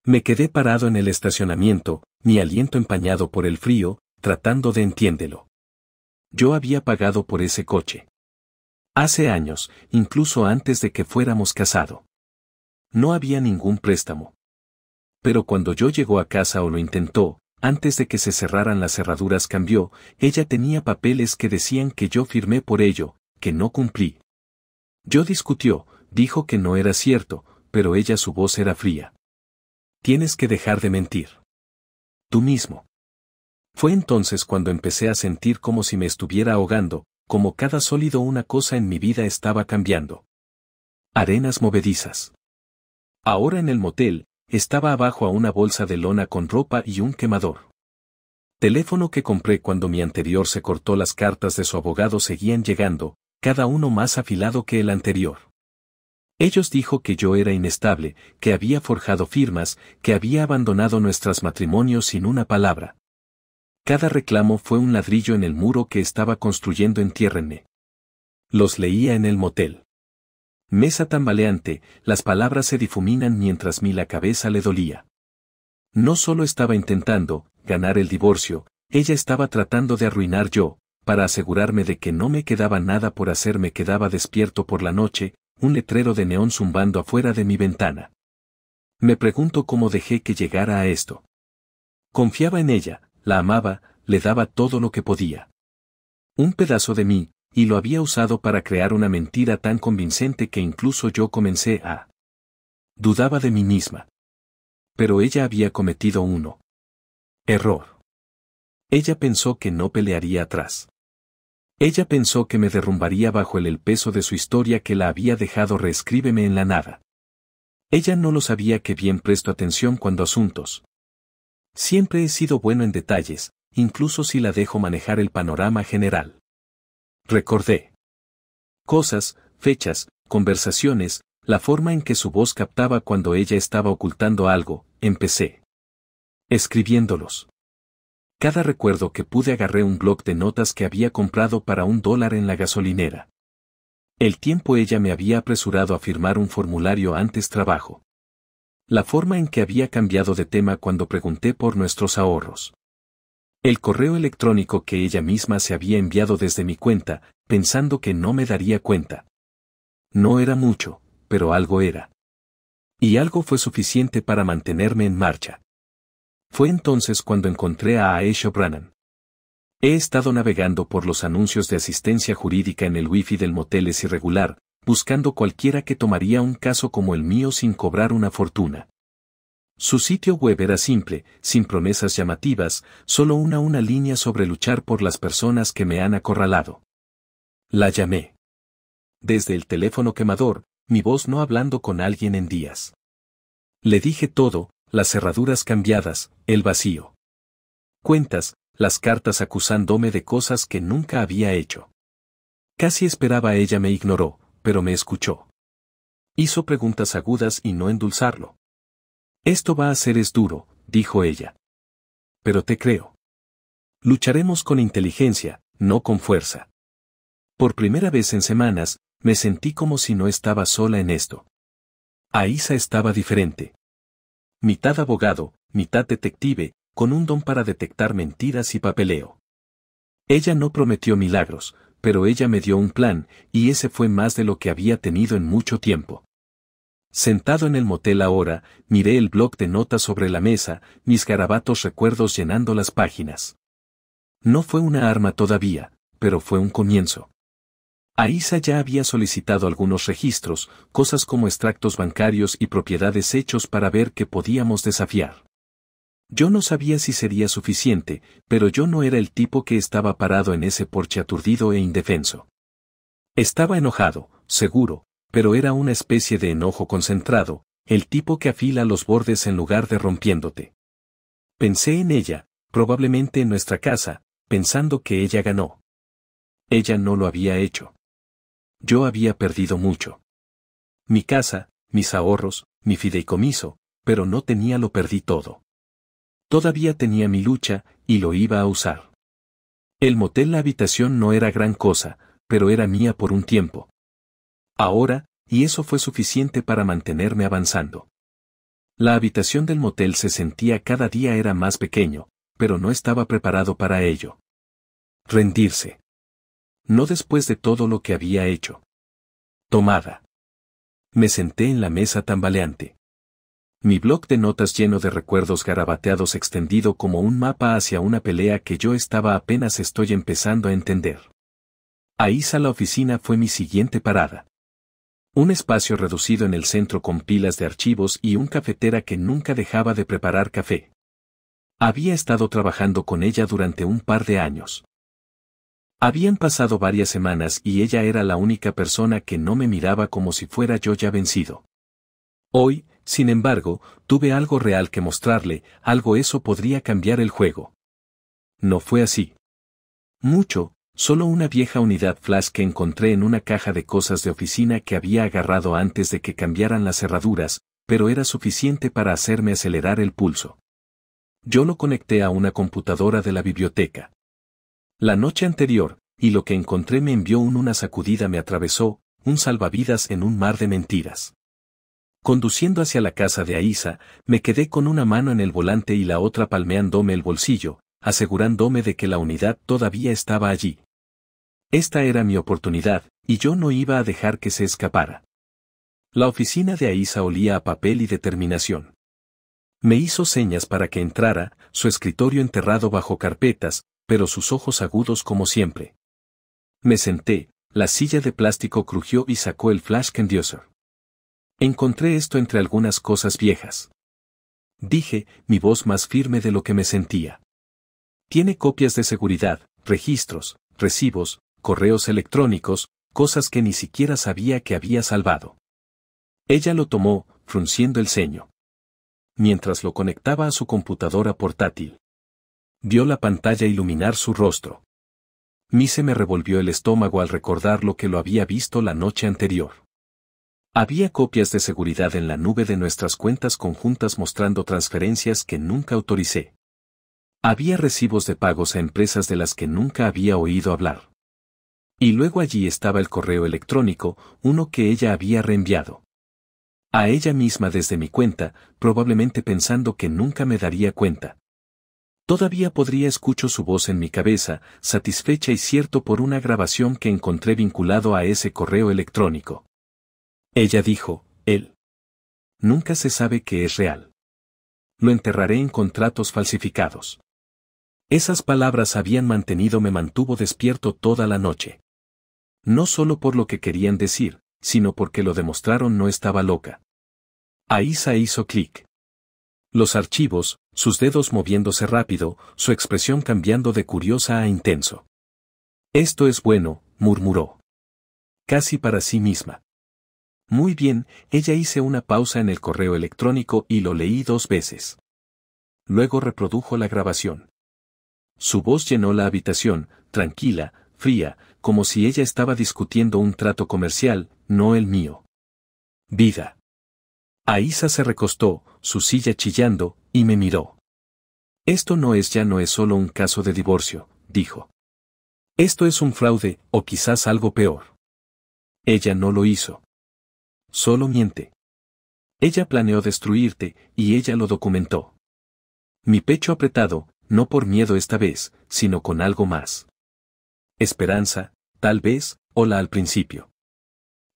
Me quedé parado en el estacionamiento, mi aliento empañado por el frío, tratando de entiéndelo. Yo había pagado por ese coche. Hace años, incluso antes de que fuéramos casados. No había ningún préstamo. Pero cuando yo llegó a casa o lo intentó, antes de que se cerraran las cerraduras cambió, ella tenía papeles que decían que yo firmé por ello, que no cumplí. Yo discutió, dijo que no era cierto, pero ella su voz era fría. Tienes que dejar de mentir. Tú mismo. Fue entonces cuando empecé a sentir como si me estuviera ahogando, como cada sólido una cosa en mi vida estaba cambiando. Arenas movedizas. Ahora en el motel, estaba abajo a una bolsa de lona con ropa y un quemador. Teléfono que compré cuando mi anterior se cortó. Las cartas de su abogado seguían llegando, cada uno más afilado que el anterior. Ellos dijo que yo era inestable, que había forjado firmas, que había abandonado nuestros matrimonios sin una palabra. Cada reclamo fue un ladrillo en el muro que estaba construyendo. Entiérrenme. Los leía en el motel. Mesa tambaleante, las palabras se difuminan mientras la cabeza le dolía. No solo estaba intentando ganar el divorcio, ella estaba tratando de arruinar yo, para asegurarme de que no me quedaba nada por hacer. Me quedaba despierto por la noche, un letrero de neón zumbando afuera de mi ventana. Me pregunto cómo dejé que llegara a esto. Confiaba en ella, la amaba, le daba todo lo que podía. Un pedazo de mí, y lo había usado para crear una mentira tan convincente que incluso yo comencé a... Dudaba de mí misma. Pero ella había cometido un error. Ella pensó que no pelearía atrás. Ella pensó que me derrumbaría bajo el peso de su historia que la había dejado. Reescríbeme en la nada. Ella no lo sabía que bien presto atención cuando asuntos. Siempre he sido bueno en detalles, incluso si la dejo manejar el panorama general. Recordé cosas, fechas, conversaciones, la forma en que su voz captaba cuando ella estaba ocultando algo. Empecé escribiéndolos. Cada recuerdo que pude agarré un bloc de notas que había comprado para $1 en la gasolinera. El tiempo ella me había apresurado a firmar un formulario antes trabajo. La forma en que había cambiado de tema cuando pregunté por nuestros ahorros. El correo electrónico que ella misma se había enviado desde mi cuenta, pensando que no me daría cuenta. No era mucho, pero algo era. Y algo fue suficiente para mantenerme en marcha. Fue entonces cuando encontré a Aisha Brannan. He estado navegando por los anuncios de asistencia jurídica en el wifi del motel es irregular, buscando cualquiera que tomaría un caso como el mío sin cobrar una fortuna. Su sitio web era simple, sin promesas llamativas, solo una línea sobre luchar por las personas que me han acorralado. La llamé. Desde el teléfono quemador, mi voz no hablando con alguien en días. Le dije todo, las cerraduras cambiadas, el vacío. Cuentas, las cartas acusándome de cosas que nunca había hecho. Casi esperaba ella me ignoró, pero me escuchó. Hizo preguntas agudas y no endulzarlo. Esto va a ser es duro, dijo ella. Pero te creo. Lucharemos con inteligencia, no con fuerza. Por primera vez en semanas, me sentí como si no estaba sola en esto. Aisha estaba diferente. Mitad abogado, mitad detective, con un don para detectar mentiras y papeleo. Ella no prometió milagros, pero ella me dio un plan, y ese fue más de lo que había tenido en mucho tiempo. Sentado en el motel ahora, miré el bloc de notas sobre la mesa, mis garabatos recuerdos llenando las páginas. No fue una arma todavía, pero fue un comienzo. Aisha ya había solicitado algunos registros, cosas como extractos bancarios y propiedades hechos para ver qué podíamos desafiar. Yo no sabía si sería suficiente, pero yo no era el tipo que estaba parado en ese porche aturdido e indefenso. Estaba enojado, seguro, pero era una especie de enojo concentrado, el tipo que afila los bordes en lugar de rompiéndote. Pensé en ella, probablemente en nuestra casa, pensando que ella ganó. Ella no lo había hecho. Yo había perdido mucho. Mi casa, mis ahorros, mi fideicomiso, pero no tenía lo perdí todo. Todavía tenía mi lucha, y lo iba a usar. El motel la habitación no era gran cosa, pero era mía por un tiempo. Ahora, y eso fue suficiente para mantenerme avanzando. La habitación del motel se sentía cada día era más pequeño, pero no estaba preparado para ello. Rendirse. No después de todo lo que había hecho. Tomada. Me senté en la mesa tambaleante. Mi bloc de notas lleno de recuerdos garabateados extendido como un mapa hacia una pelea que yo estaba apenas estoy empezando a entender. Aisha la oficina fue mi siguiente parada. Un espacio reducido en el centro con pilas de archivos y un cafetera que nunca dejaba de preparar café. Había estado trabajando con ella durante un par de años. Habían pasado varias semanas y ella era la única persona que no me miraba como si fuera yo ya vencido. Hoy, sin embargo, tuve algo real que mostrarle, algo eso podría cambiar el juego. No fue así. Mucho, solo una vieja unidad flash que encontré en una caja de cosas de oficina que había agarrado antes de que cambiaran las cerraduras, pero era suficiente para hacerme acelerar el pulso. Yo lo conecté a una computadora de la biblioteca. La noche anterior, y lo que encontré me envió una sacudida me atravesó, un salvavidas en un mar de mentiras. Conduciendo hacia la casa de Aisha, me quedé con una mano en el volante y la otra palmeándome el bolsillo, asegurándome de que la unidad todavía estaba allí. Esta era mi oportunidad, y yo no iba a dejar que se escapara. La oficina de Aisha olía a papel y determinación. Me hizo señas para que entrara, su escritorio enterrado bajo carpetas, pero sus ojos agudos como siempre. Me senté, la silla de plástico crujió y sacó el flash conducer. Encontré esto entre algunas cosas viejas. Dije, mi voz más firme de lo que me sentía. Tiene copias de seguridad, registros, recibos, correos electrónicos, cosas que ni siquiera sabía que había salvado. Ella lo tomó, frunciendo el ceño. Mientras lo conectaba a su computadora portátil. Vio la pantalla iluminar su rostro. Se me revolvió el estómago al recordar lo que lo había visto la noche anterior. Había copias de seguridad en la nube de nuestras cuentas conjuntas mostrando transferencias que nunca autoricé. Había recibos de pagos a empresas de las que nunca había oído hablar. Y luego allí estaba el correo electrónico, uno que ella había reenviado. A ella misma desde mi cuenta, probablemente pensando que nunca me daría cuenta. Todavía podría escucho su voz en mi cabeza, satisfecha y cierto por una grabación que encontré vinculado a ese correo electrónico. Ella dijo, él. Nunca se sabe que es real. Lo enterraré en contratos falsificados. Esas palabras me mantuvo despierto toda la noche. No solo por lo que querían decir, sino porque lo demostraron no estaba loca. Aísa hizo clic. Los archivos, sus dedos moviéndose rápido, su expresión cambiando de curiosa a intenso. Esto es bueno, murmuró. Casi para sí misma. Muy bien, ella hice una pausa en el correo electrónico y lo leí 2 veces. Luego reprodujo la grabación. Su voz llenó la habitación, tranquila, fría, como si ella estaba discutiendo un trato comercial, no el mío. Vida. Aísa se recostó, su silla chillando, y me miró. Esto ya no es solo un caso de divorcio, dijo. Esto es un fraude, o quizás algo peor. Ella no lo hizo. Solo miente. Ella planeó destruirte, y ella lo documentó. Mi pecho apretado, no por miedo esta vez, sino con algo más. Esperanza, tal vez, ola al principio.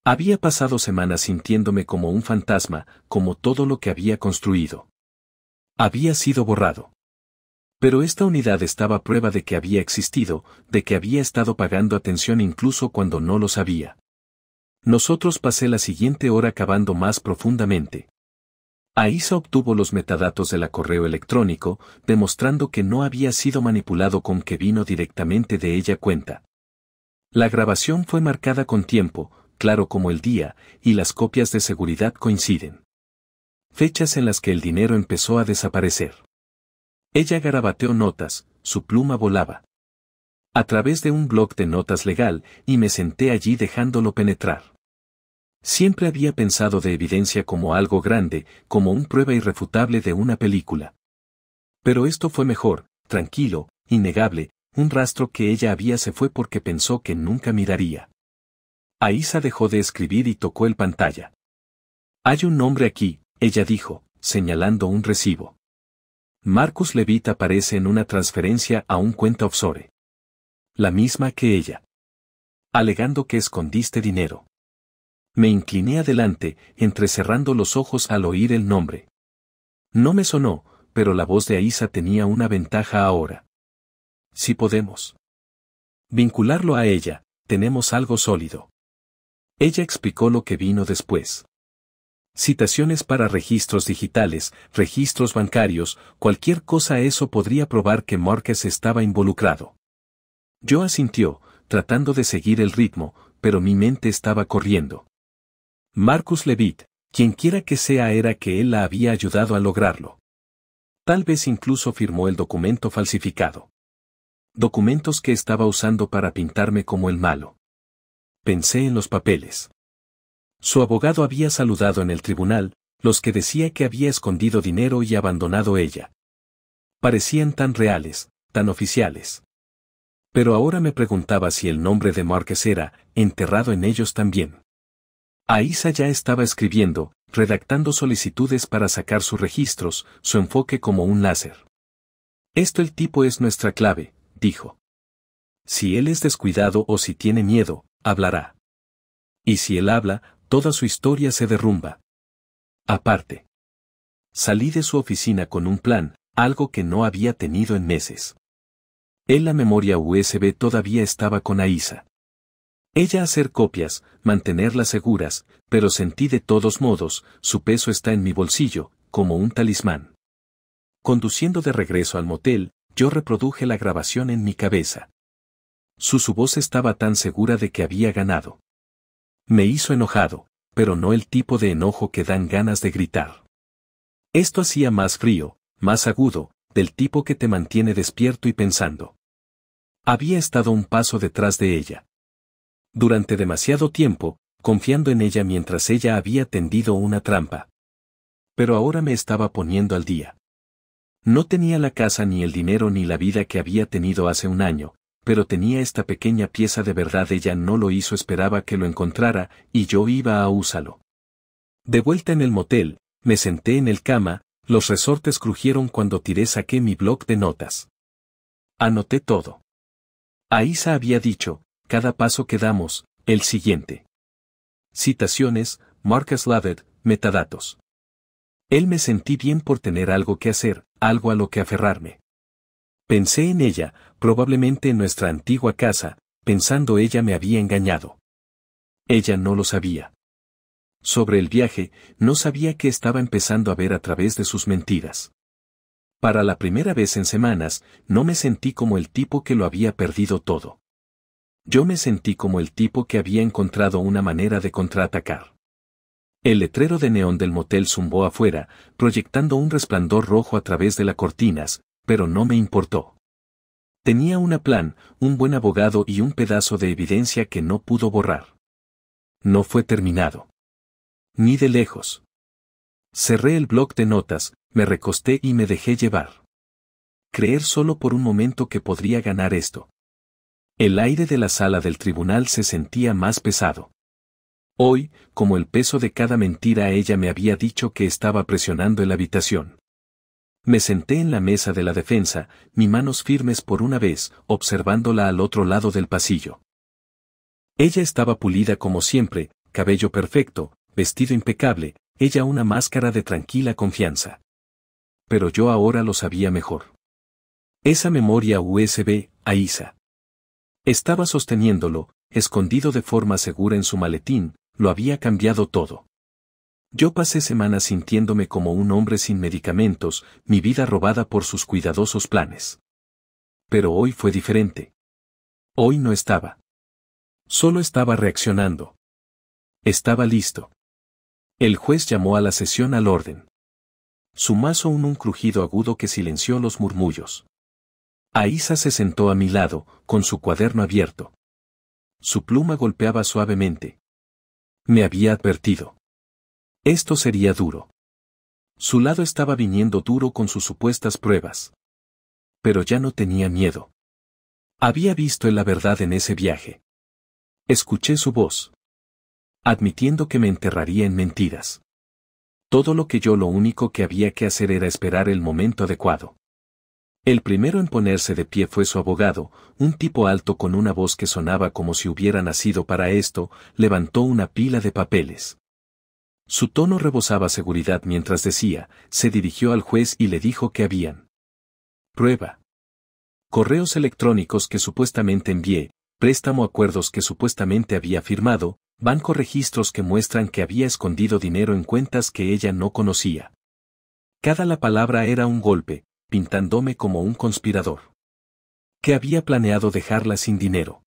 Había pasado semanas sintiéndome como un fantasma, como todo lo que había construido. Había sido borrado. Pero esta unidad estaba a prueba de que había existido, de que había estado pagando atención incluso cuando no lo sabía. Nosotros pasé la siguiente hora cavando más profundamente. Aísa obtuvo los metadatos de la correo electrónico, demostrando que no había sido manipulado con que vino directamente de ella cuenta. La grabación fue marcada con tiempo, claro como el día, y las copias de seguridad coinciden. Fechas en las que el dinero empezó a desaparecer. Ella garabateó notas, su pluma volaba. A través de un bloc de notas legal, y me senté allí dejándolo penetrar. Siempre había pensado de evidencia como algo grande, como una prueba irrefutable de una película. Pero esto fue mejor, tranquilo, innegable, un rastro que ella había se fue porque pensó que nunca miraría. Aísa dejó de escribir y tocó el pantalla. Hay un nombre aquí, ella dijo, señalando un recibo. Marcus Levitt aparece en una transferencia a un cuenta offshore. La misma que ella. Alegando que escondiste dinero. Me incliné adelante, entrecerrando los ojos al oír el nombre. No me sonó, pero la voz de Aísa tenía una ventaja ahora. Si podemos vincularlo a ella, tenemos algo sólido. Ella explicó lo que vino después. Citaciones para registros digitales, registros bancarios, cualquier cosa eso podría probar que Marcus estaba involucrado. Yo asintió, tratando de seguir el ritmo, pero mi mente estaba corriendo. Marcus Levitt, quienquiera que sea era que él la había ayudado a lograrlo. Tal vez incluso firmó el documento falsificado. Documentos que estaba usando para pintarme como el malo. Pensé en los papeles. Su abogado había saludado en el tribunal, los que decía que había escondido dinero y abandonado ella. Parecían tan reales, tan oficiales. Pero ahora me preguntaba si el nombre de Marcus era enterrado en ellos también. Aísa ya estaba escribiendo, redactando solicitudes para sacar sus registros, su enfoque como un láser. El tipo es nuestra clave, dijo. Si él es descuidado o si tiene miedo, hablará. Y si él habla, toda su historia se derrumba. Aparte. Salí de su oficina con un plan, algo que no había tenido en meses. La memoria USB todavía estaba con Aísa. Ella hacer copias, mantenerlas seguras, pero sentí de todos modos, su peso está en mi bolsillo, como un talismán. Conduciendo de regreso al motel, yo reproduje la grabación en mi cabeza. Su voz estaba tan segura de que había ganado. Me hizo enojado, pero no el tipo de enojo que dan ganas de gritar. Esto hacía más frío, más agudo, del tipo que te mantiene despierto y pensando. Había estado un paso detrás de ella. Durante demasiado tiempo, confiando en ella mientras ella había tendido una trampa. Pero ahora me estaba poniendo al día. No tenía la casa ni el dinero ni la vida que había tenido hace un año, pero tenía esta pequeña pieza de verdad. Ella no lo hizo, esperaba que lo encontrara, y yo iba a usarlo. De vuelta en el motel, me senté en el cama, Los resortes crujieron cuando saqué mi bloc de notas. Anoté todo. Aísa había dicho, cada paso que damos, el siguiente. Citaciones, Marcus Lovett, metadatos. Él me sentí bien por tener algo que hacer, algo a lo que aferrarme. Pensé en ella, probablemente en nuestra antigua casa, pensando ella me había engañado. Ella no lo sabía. Sobre el viaje, no sabía que estaba empezando a ver a través de sus mentiras. Para la primera vez en semanas, no me sentí como el tipo que lo había perdido todo. Yo me sentí como el tipo que había encontrado una manera de contraatacar. El letrero de neón del motel zumbó afuera, proyectando un resplandor rojo a través de las cortinas, pero no me importó. Tenía un plan, un buen abogado y un pedazo de evidencia que no pudo borrar. No fue terminado. Ni de lejos. Cerré el bloc de notas, me recosté y me dejé llevar. Creer solo por un momento que podría ganar esto. El aire de la sala del tribunal se sentía más pesado. Hoy, como el peso de cada mentira ella me había dicho que estaba presionando en la habitación. Me senté en la mesa de la defensa, mis manos firmes por una vez, observándola al otro lado del pasillo. Ella estaba pulida como siempre, cabello perfecto, vestido impecable, ella una máscara de tranquila confianza. Pero yo ahora lo sabía mejor. Esa memoria USB, Aísa. Estaba sosteniéndolo, escondido de forma segura en su maletín, lo había cambiado todo. Yo pasé semanas sintiéndome como un hombre sin medicamentos, mi vida robada por sus cuidadosos planes. Pero hoy fue diferente. Hoy no estaba. Solo estaba reaccionando. Estaba listo. El juez llamó a la sesión al orden. Su mazo un crujido agudo que silenció los murmullos. Aísa se sentó a mi lado, con su cuaderno abierto. Su pluma golpeaba suavemente. Me había advertido. Esto sería duro. Su lado estaba viniendo duro con sus supuestas pruebas. Pero ya no tenía miedo. Había visto la verdad en ese viaje. Escuché su voz. Admitiendo que me enterraría en mentiras. Todo lo único que había que hacer era esperar el momento adecuado. El primero en ponerse de pie fue su abogado, un tipo alto con una voz que sonaba como si hubiera nacido para esto, levantó una pila de papeles. Su tono rebosaba seguridad mientras decía, se dirigió al juez y le dijo que habían. Prueba. Correos electrónicos que supuestamente envié, préstamo acuerdos que supuestamente había firmado, banco registros que muestran que había escondido dinero en cuentas que ella no conocía. Cada la palabra era un golpe, pintándome como un conspirador. Que había planeado dejarla sin dinero.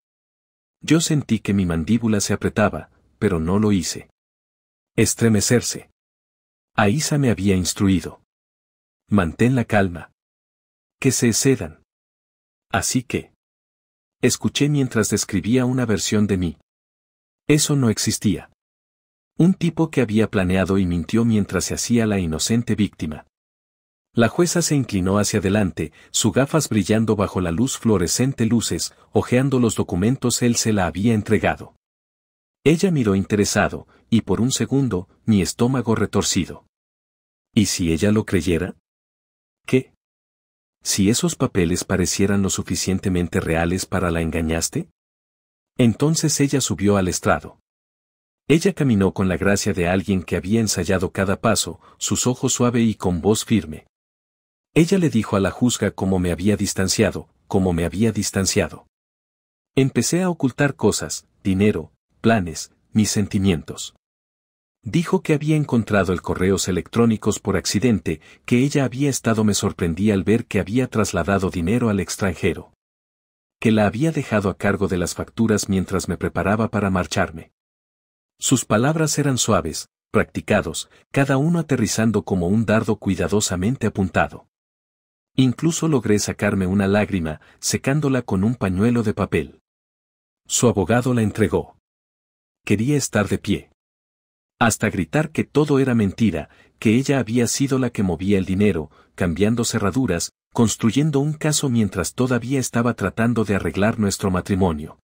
Yo sentí que mi mandíbula se apretaba, pero no lo hice. Estremecerse. Aísa me había instruido. Mantén la calma. Que se excedan. Así que. Escuché mientras describía una versión de mí. Eso no existía. Un tipo que había planeado y mintió mientras se hacía la inocente víctima. La jueza se inclinó hacia adelante, sus gafas brillando bajo la luz fluorescente luces, hojeando los documentos él se la había entregado. Ella miró interesado, y por un segundo, mi estómago retorcido. ¿Y si ella lo creyera? ¿Qué? ¿Si esos papeles parecieran lo suficientemente reales para la engañaste? Entonces ella subió al estrado. Ella caminó con la gracia de alguien que había ensayado cada paso, sus ojos suave y con voz firme. Ella le dijo a la juzga cómo me había distanciado, cómo me había distanciado. Empecé a ocultar cosas, dinero, planes, mis sentimientos. Dijo que había encontrado el correos electrónicos por accidente, que ella había estado me sorprendí al ver que había trasladado dinero al extranjero. Que la había dejado a cargo de las facturas mientras me preparaba para marcharme. Sus palabras eran suaves, practicados, cada uno aterrizando como un dardo cuidadosamente apuntado. Incluso logré sacarme una lágrima, secándola con un pañuelo de papel. Su abogado la entregó. Quería estar de pie. Hasta gritar que todo era mentira, que ella había sido la que movía el dinero, cambiando cerraduras, construyendo un caso mientras todavía estaba tratando de arreglar nuestro matrimonio.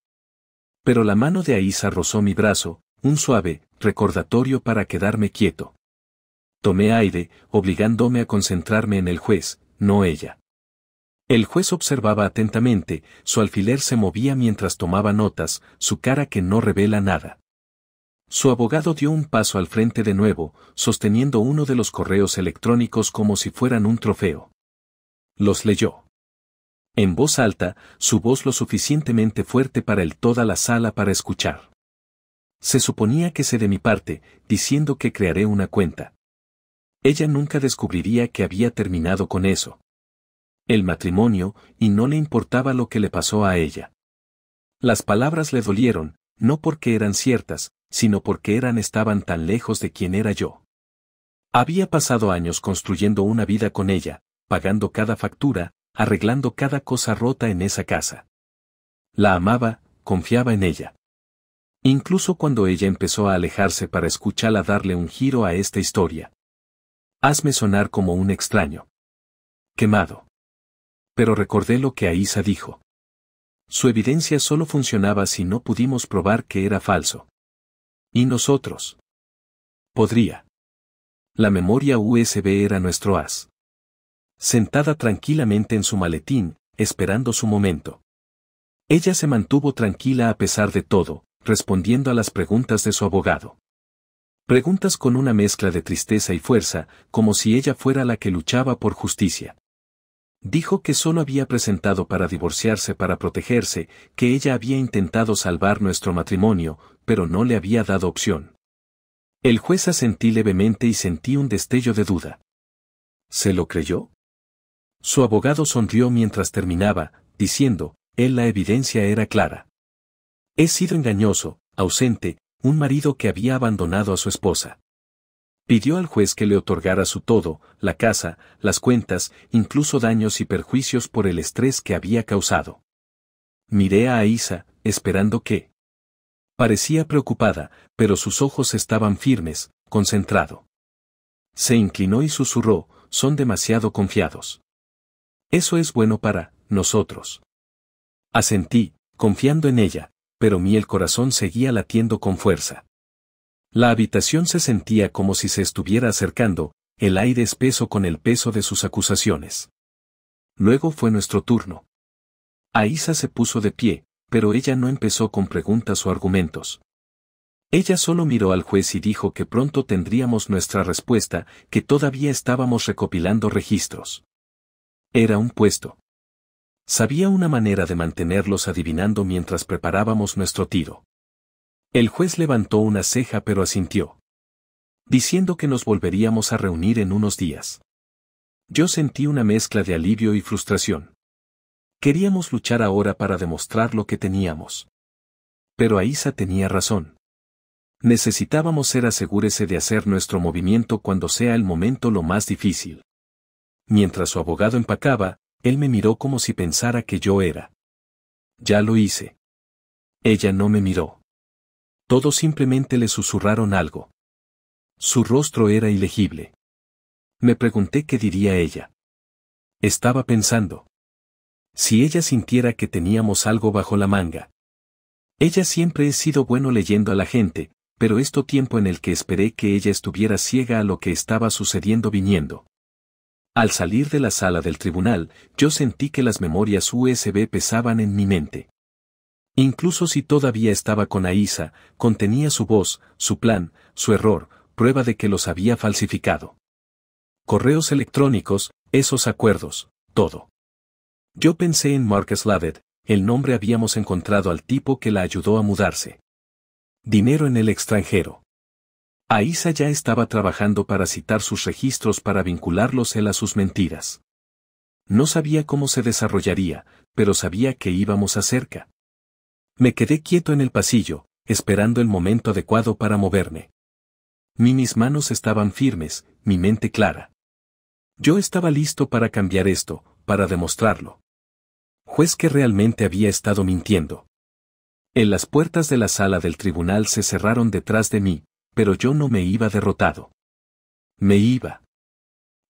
Pero la mano de Aísa rozó mi brazo, un suave recordatorio para quedarme quieto. Tomé aire, obligándome a concentrarme en el juez, no ella. El juez observaba atentamente, su alfiler se movía mientras tomaba notas, su cara que no revela nada. Su abogado dio un paso al frente de nuevo, sosteniendo uno de los correos electrónicos como si fueran un trofeo. Los leyó. En voz alta, su voz lo suficientemente fuerte para toda la sala para escuchar. Se suponía que sé de mi parte, diciendo que crearé una cuenta. Ella nunca descubriría que había terminado con eso. El matrimonio, y no le importaba lo que le pasó a ella. Las palabras le dolieron, no porque eran ciertas, sino porque estaban tan lejos de quien era yo. Había pasado años construyendo una vida con ella, pagando cada factura, arreglando cada cosa rota en esa casa. La amaba, confiaba en ella. Incluso cuando ella empezó a alejarse para escucharla darle un giro a esta historia. Hazme sonar como un extraño. Quemado. Pero recordé lo que Aisa dijo. Su evidencia solo funcionaba si no pudimos probar que era falso. ¿Y nosotros? Podría. La memoria USB era nuestro as. Sentada tranquilamente en su maletín, esperando su momento. Ella se mantuvo tranquila a pesar de todo, respondiendo a las preguntas de su abogado. Preguntas con una mezcla de tristeza y fuerza, como si ella fuera la que luchaba por justicia. Dijo que solo había presentado para divorciarse para protegerse, que ella había intentado salvar nuestro matrimonio, pero no le había dado opción. El juez asentí levemente y sentí un destello de duda. ¿Se lo creyó? Su abogado sonrió mientras terminaba, diciendo, la evidencia era clara. He sido engañoso, ausente, un marido que había abandonado a su esposa. Pidió al juez que le otorgara su todo, la casa, las cuentas, incluso daños y perjuicios por el estrés que había causado. Miré a Aisa, esperando que. Parecía preocupada, pero sus ojos estaban firmes, concentrado. Se inclinó y susurró, son demasiado confiados. Eso es bueno para nosotros. Asentí, confiando en ella, pero el corazón seguía latiendo con fuerza. La habitación se sentía como si se estuviera acercando, el aire espeso con el peso de sus acusaciones. Luego fue nuestro turno. Aisa se puso de pie, pero ella no empezó con preguntas o argumentos. Ella solo miró al juez y dijo que pronto tendríamos nuestra respuesta, que todavía estábamos recopilando registros. Era un puesto. Sabía una manera de mantenerlos adivinando mientras preparábamos nuestro tiro. El juez levantó una ceja pero asintió. Diciendo que nos volveríamos a reunir en unos días. Yo sentí una mezcla de alivio y frustración. Queríamos luchar ahora para demostrar lo que teníamos. Pero Aisa tenía razón. Necesitábamos ser asegúrese de hacer nuestro movimiento cuando sea el momento lo más difícil. Mientras su abogado empacaba, él me miró como si pensara que yo era. Ya lo hice. Ella no me miró. Todos simplemente le susurraron algo. Su rostro era ilegible. Me pregunté qué diría ella. Estaba pensando. Si ella sintiera que teníamos algo bajo la manga. Ella siempre he sido bueno leyendo a la gente, pero tiempo en el que esperé que ella estuviera ciega a lo que estaba sucediendo viniendo. Al salir de la sala del tribunal, yo sentí que las memorias USB pesaban en mi mente. Incluso si todavía estaba con Aisa, contenía su voz, su plan, su error, prueba de que los había falsificado. Correos electrónicos, esos acuerdos, todo. Yo pensé en Marcus Lavette, el nombre habíamos encontrado al tipo que la ayudó a mudarse. Dinero en el extranjero. Aisa ya estaba trabajando para citar sus registros para vincularlos él a sus mentiras. No sabía cómo se desarrollaría, pero sabía que íbamos acerca. Me quedé quieto en el pasillo, esperando el momento adecuado para moverme. Mis manos estaban firmes, mi mente clara. Yo estaba listo para cambiar esto, para demostrarlo. Juez que realmente había estado mintiendo. Las puertas de la sala del tribunal se cerraron detrás de mí, pero yo no me iba derrotado. Me iba.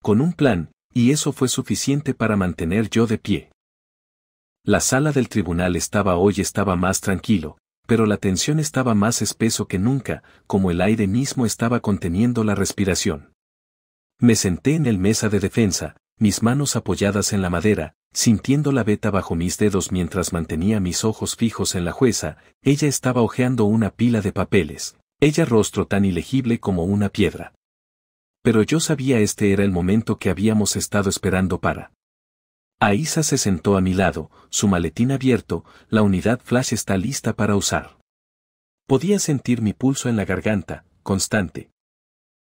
Con un plan, y eso fue suficiente para mantener yo de pie. La sala del tribunal estaba más tranquilo, pero la tensión estaba más espeso que nunca, como el aire mismo estaba conteniendo la respiración. Me senté en el mesa de defensa, mis manos apoyadas en la madera, sintiendo la veta bajo mis dedos mientras mantenía mis ojos fijos en la jueza. Ella estaba hojeando una pila de papeles, ella rostro tan ilegible como una piedra. Pero yo sabía este era el momento que habíamos estado esperando para. Aisa se sentó a mi lado, su maletín abierto, la unidad flash está lista para usar. Podía sentir mi pulso en la garganta, constante.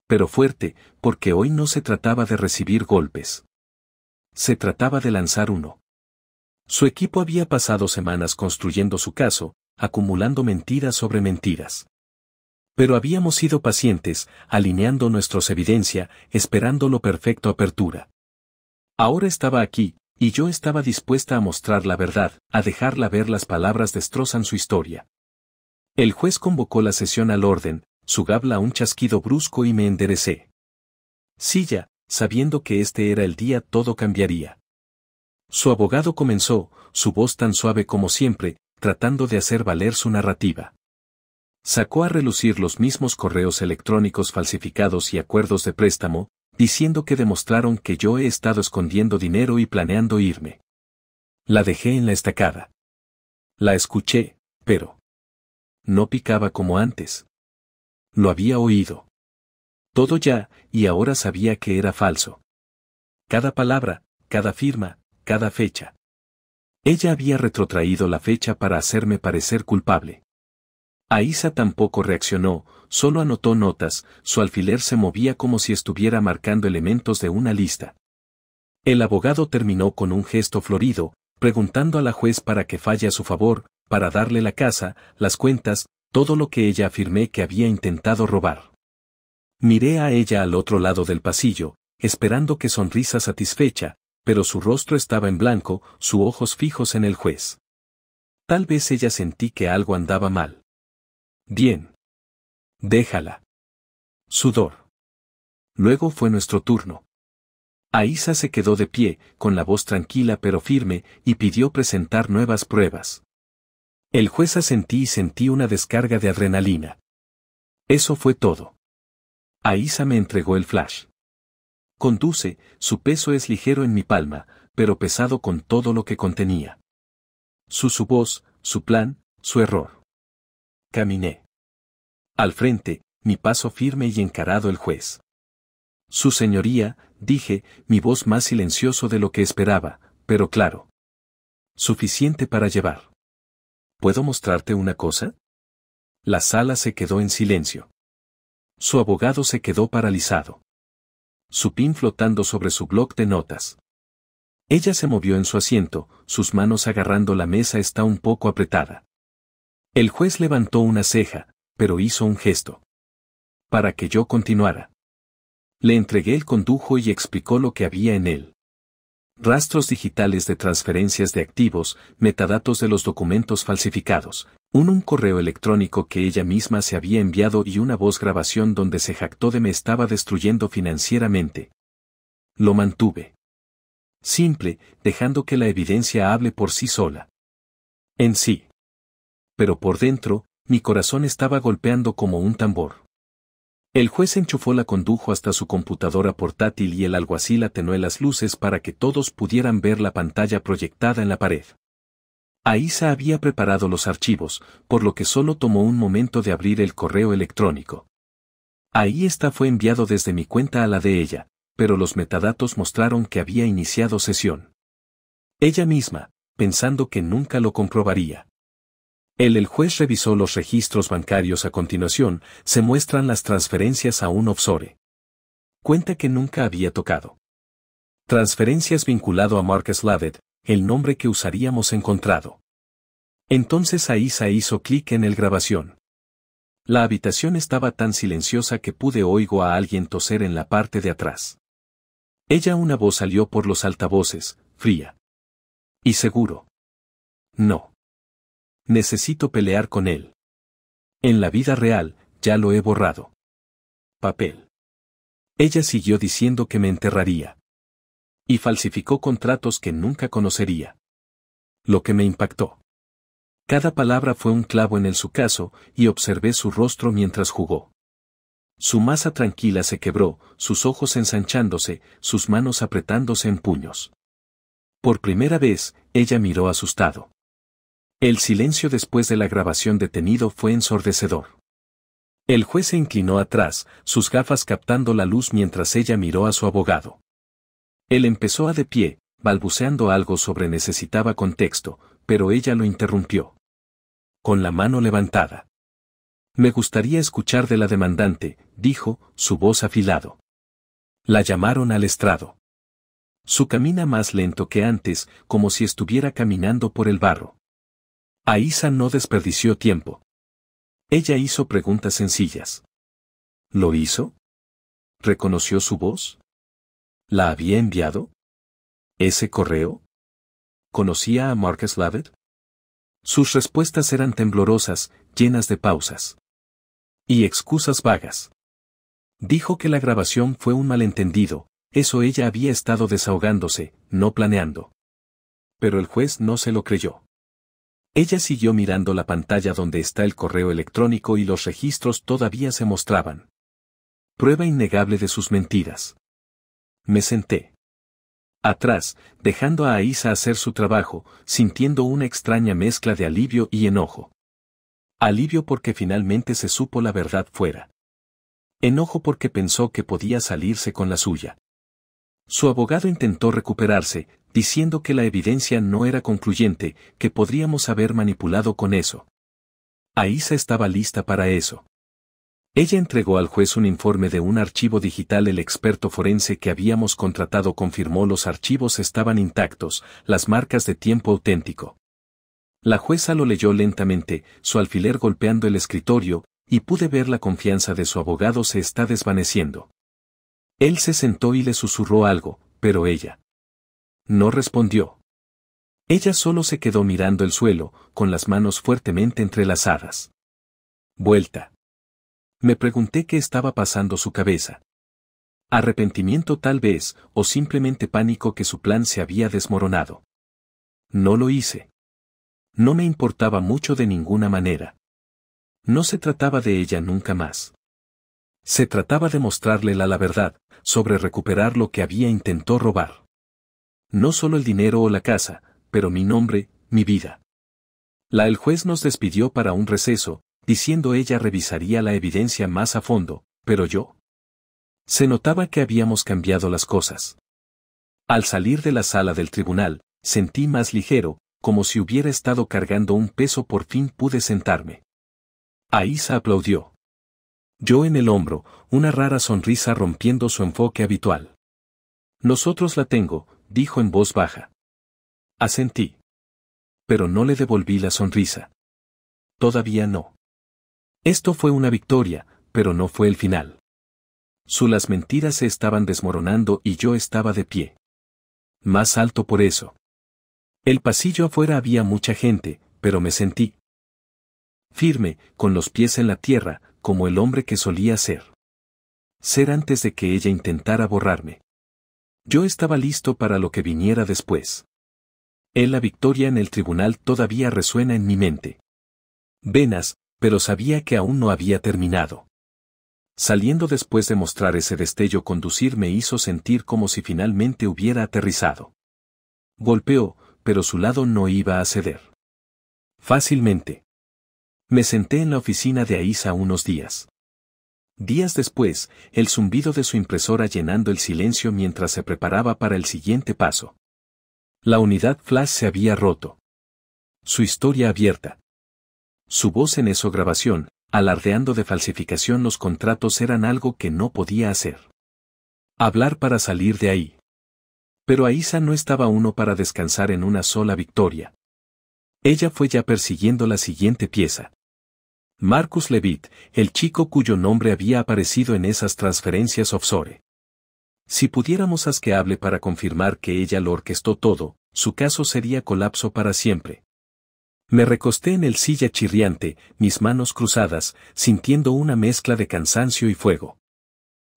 Pero fuerte, porque hoy no se trataba de recibir golpes. Se trataba de lanzar uno. Su equipo había pasado semanas construyendo su caso, acumulando mentiras sobre mentiras. Pero habíamos sido pacientes, alineando nuestras evidencias, esperando lo perfecto apertura. Ahora estaba aquí, y yo estaba dispuesta a mostrar la verdad, a dejarla ver. Las palabras destrozan su historia. El juez convocó la sesión al orden, su gabla un chasquido brusco y me enderecé. Silla, sabiendo que este era el día todo cambiaría. Su abogado comenzó, su voz tan suave como siempre, tratando de hacer valer su narrativa. Sacó a relucir los mismos correos electrónicos falsificados y acuerdos de préstamo, diciendo que demostraron que yo he estado escondiendo dinero y planeando irme. La dejé en la estacada. La escuché, pero no picaba como antes. Lo había oído. Todo ya, y ahora sabía que era falso. Cada palabra, cada firma, cada fecha. Ella había retrotraído la fecha para hacerme parecer culpable. Aisa tampoco reaccionó, solo anotó notas, su alfiler se movía como si estuviera marcando elementos de una lista. El abogado terminó con un gesto florido, preguntando a la juez para que falle a su favor, para darle la casa, las cuentas, todo lo que ella afirmé que había intentado robar. Miré a ella al otro lado del pasillo, esperando que sonrisa satisfecha, pero su rostro estaba en blanco, sus ojos fijos en el juez. Tal vez ella sentí que algo andaba mal. Bien. Déjala. Sudor. Luego fue nuestro turno. Aisa se quedó de pie, con la voz tranquila pero firme, y pidió presentar nuevas pruebas. El juez asentí y sentí una descarga de adrenalina. Eso fue todo. Aisa me entregó el flash. Conduce, su peso es ligero en mi palma, pero pesado con todo lo que contenía. Su voz, su plan, su error. Caminé. Al frente, mi paso firme y encarado el juez. Su señoría, dije, mi voz más silencioso de lo que esperaba, pero claro. Suficiente para llevar. ¿Puedo mostrarte una cosa? La sala se quedó en silencio. Su abogado se quedó paralizado. Su pin flotando sobre su bloc de notas. Ella se movió en su asiento, sus manos agarrando la mesa está un poco apretada. El juez levantó una ceja, pero hizo un gesto. Para que yo continuara. Le entregué el condujo y explicó lo que había en él. Rastros digitales de transferencias de activos, metadatos de los documentos falsificados, un correo electrónico que ella misma se había enviado y una voz grabación donde se jactó de me estaba destruyendo financieramente. Lo mantuve. Simple, dejando que la evidencia hable por sí sola. En sí. Pero por dentro, mi corazón estaba golpeando como un tambor. El juez enchufó la condujo hasta su computadora portátil y el alguacil atenuó las luces para que todos pudieran ver la pantalla proyectada en la pared. Aisa había preparado los archivos, por lo que solo tomó un momento de abrir el correo electrónico. Ahí fue enviado desde mi cuenta a la de ella, pero los metadatos mostraron que había iniciado sesión. Ella misma, pensando que nunca lo comprobaría. El juez revisó los registros bancarios a continuación, se muestran las transferencias a un offshore. Cuenta que nunca había tocado. Transferencias vinculado a Marcus Lavet, el nombre que usaríamos encontrado. Entonces Aisa hizo clic en el grabación. La habitación estaba tan silenciosa que pude oír a alguien toser en la parte de atrás. Una voz salió por los altavoces, fría. Y seguro. No. Necesito pelear con él. En la vida real, ya lo he borrado. Papel. Ella siguió diciendo que me enterraría. Y falsificó contratos que nunca conocería. Lo que me impactó. Cada palabra fue un clavo en el su caso, y observé su rostro mientras jugó. Su masa tranquila se quebró, sus ojos ensanchándose, sus manos apretándose en puños. Por primera vez, ella miró asustado. El silencio después de la grabación detenido fue ensordecedor. El juez se inclinó atrás, sus gafas captando la luz mientras ella miró a su abogado. Él empezó a de pie, balbuceando algo sobre necesitaba contexto, pero ella lo interrumpió. Con la mano levantada. Me gustaría escuchar de la demandante, dijo, su voz afilado. La llamaron al estrado. Su camina más lento que antes, como si estuviera caminando por el barro. Aísa no desperdició tiempo. Ella hizo preguntas sencillas. ¿Lo hizo? ¿Reconoció su voz? ¿La había enviado? ¿Ese correo? ¿Conocía a Marcus Lavette? Sus respuestas eran temblorosas, llenas de pausas. Y excusas vagas. Dijo que la grabación fue un malentendido, eso ella había estado desahogándose, no planeando. Pero el juez no se lo creyó. Ella siguió mirando la pantalla donde está el correo electrónico y los registros todavía se mostraban. Prueba innegable de sus mentiras. Me senté. Atrás, dejando a Aísa hacer su trabajo, sintiendo una extraña mezcla de alivio y enojo. Alivio porque finalmente se supo la verdad fuera. Enojo porque pensó que podía salirse con la suya. Su abogado intentó recuperarse, diciendo que la evidencia no era concluyente, que podríamos haber manipulado con eso. Aísa estaba lista para eso. Ella entregó al juez un informe de un archivo digital. El experto forense que habíamos contratado confirmó los archivos estaban intactos, las marcas de tiempo auténtico. La jueza lo leyó lentamente, su alfiler golpeando el escritorio, y pude ver la confianza de su abogado se está desvaneciendo. Él se sentó y le susurró algo, pero ella no respondió. Ella solo se quedó mirando el suelo, con las manos fuertemente entrelazadas. Vuelta. Me pregunté qué estaba pasando su cabeza. Arrepentimiento tal vez, o simplemente pánico que su plan se había desmoronado. No lo hice. No me importaba mucho de ninguna manera. No se trataba de ella nunca más. Se trataba de mostrarle la verdad, sobre recuperar lo que había intentado robar. No solo el dinero o la casa, pero mi nombre, mi vida. El juez nos despidió para un receso, diciendo ella revisaría la evidencia más a fondo, pero yo. Se notaba que habíamos cambiado las cosas. Al salir de la sala del tribunal, sentí más ligero, como si hubiera estado cargando un peso. Por fin pude sentarme. Aísa aplaudió. Yo en el hombro, una rara sonrisa rompiendo su enfoque habitual. Nosotros la tengo, dijo en voz baja. Asentí. Pero no le devolví la sonrisa. Todavía no. Esto fue una victoria, pero no fue el final. Las mentiras se estaban desmoronando y yo estaba de pie. Más alto por eso. El pasillo afuera había mucha gente, pero me sentí firme, con los pies en la tierra, como el hombre que solía ser. Ser antes de que ella intentara borrarme. Yo estaba listo para lo que viniera después. La victoria en el tribunal todavía resuena en mi mente. Venas, pero sabía que aún no había terminado. Saliendo después de mostrar ese destello, conducir me hizo sentir como si finalmente hubiera aterrizado. Golpeó, pero su lado no iba a ceder. Fácilmente. Me senté en la oficina de Aísa unos días. Días después, el zumbido de su impresora llenando el silencio mientras se preparaba para el siguiente paso. La unidad flash se había roto. Su historia abierta. Su voz en esa grabación, alardeando de falsificación. Los contratos eran algo que no podía hacer. Hablar para salir de ahí. Pero Aísa no estaba uno para descansar en una sola victoria. Ella fue ya persiguiendo la siguiente pieza. Marcus Levitt, el chico cuyo nombre había aparecido en esas transferencias offshore. Si pudiéramos asqueable para confirmar que ella lo orquestó todo, su caso sería colapso para siempre. Me recosté en el silla chirriante, mis manos cruzadas, sintiendo una mezcla de cansancio y fuego.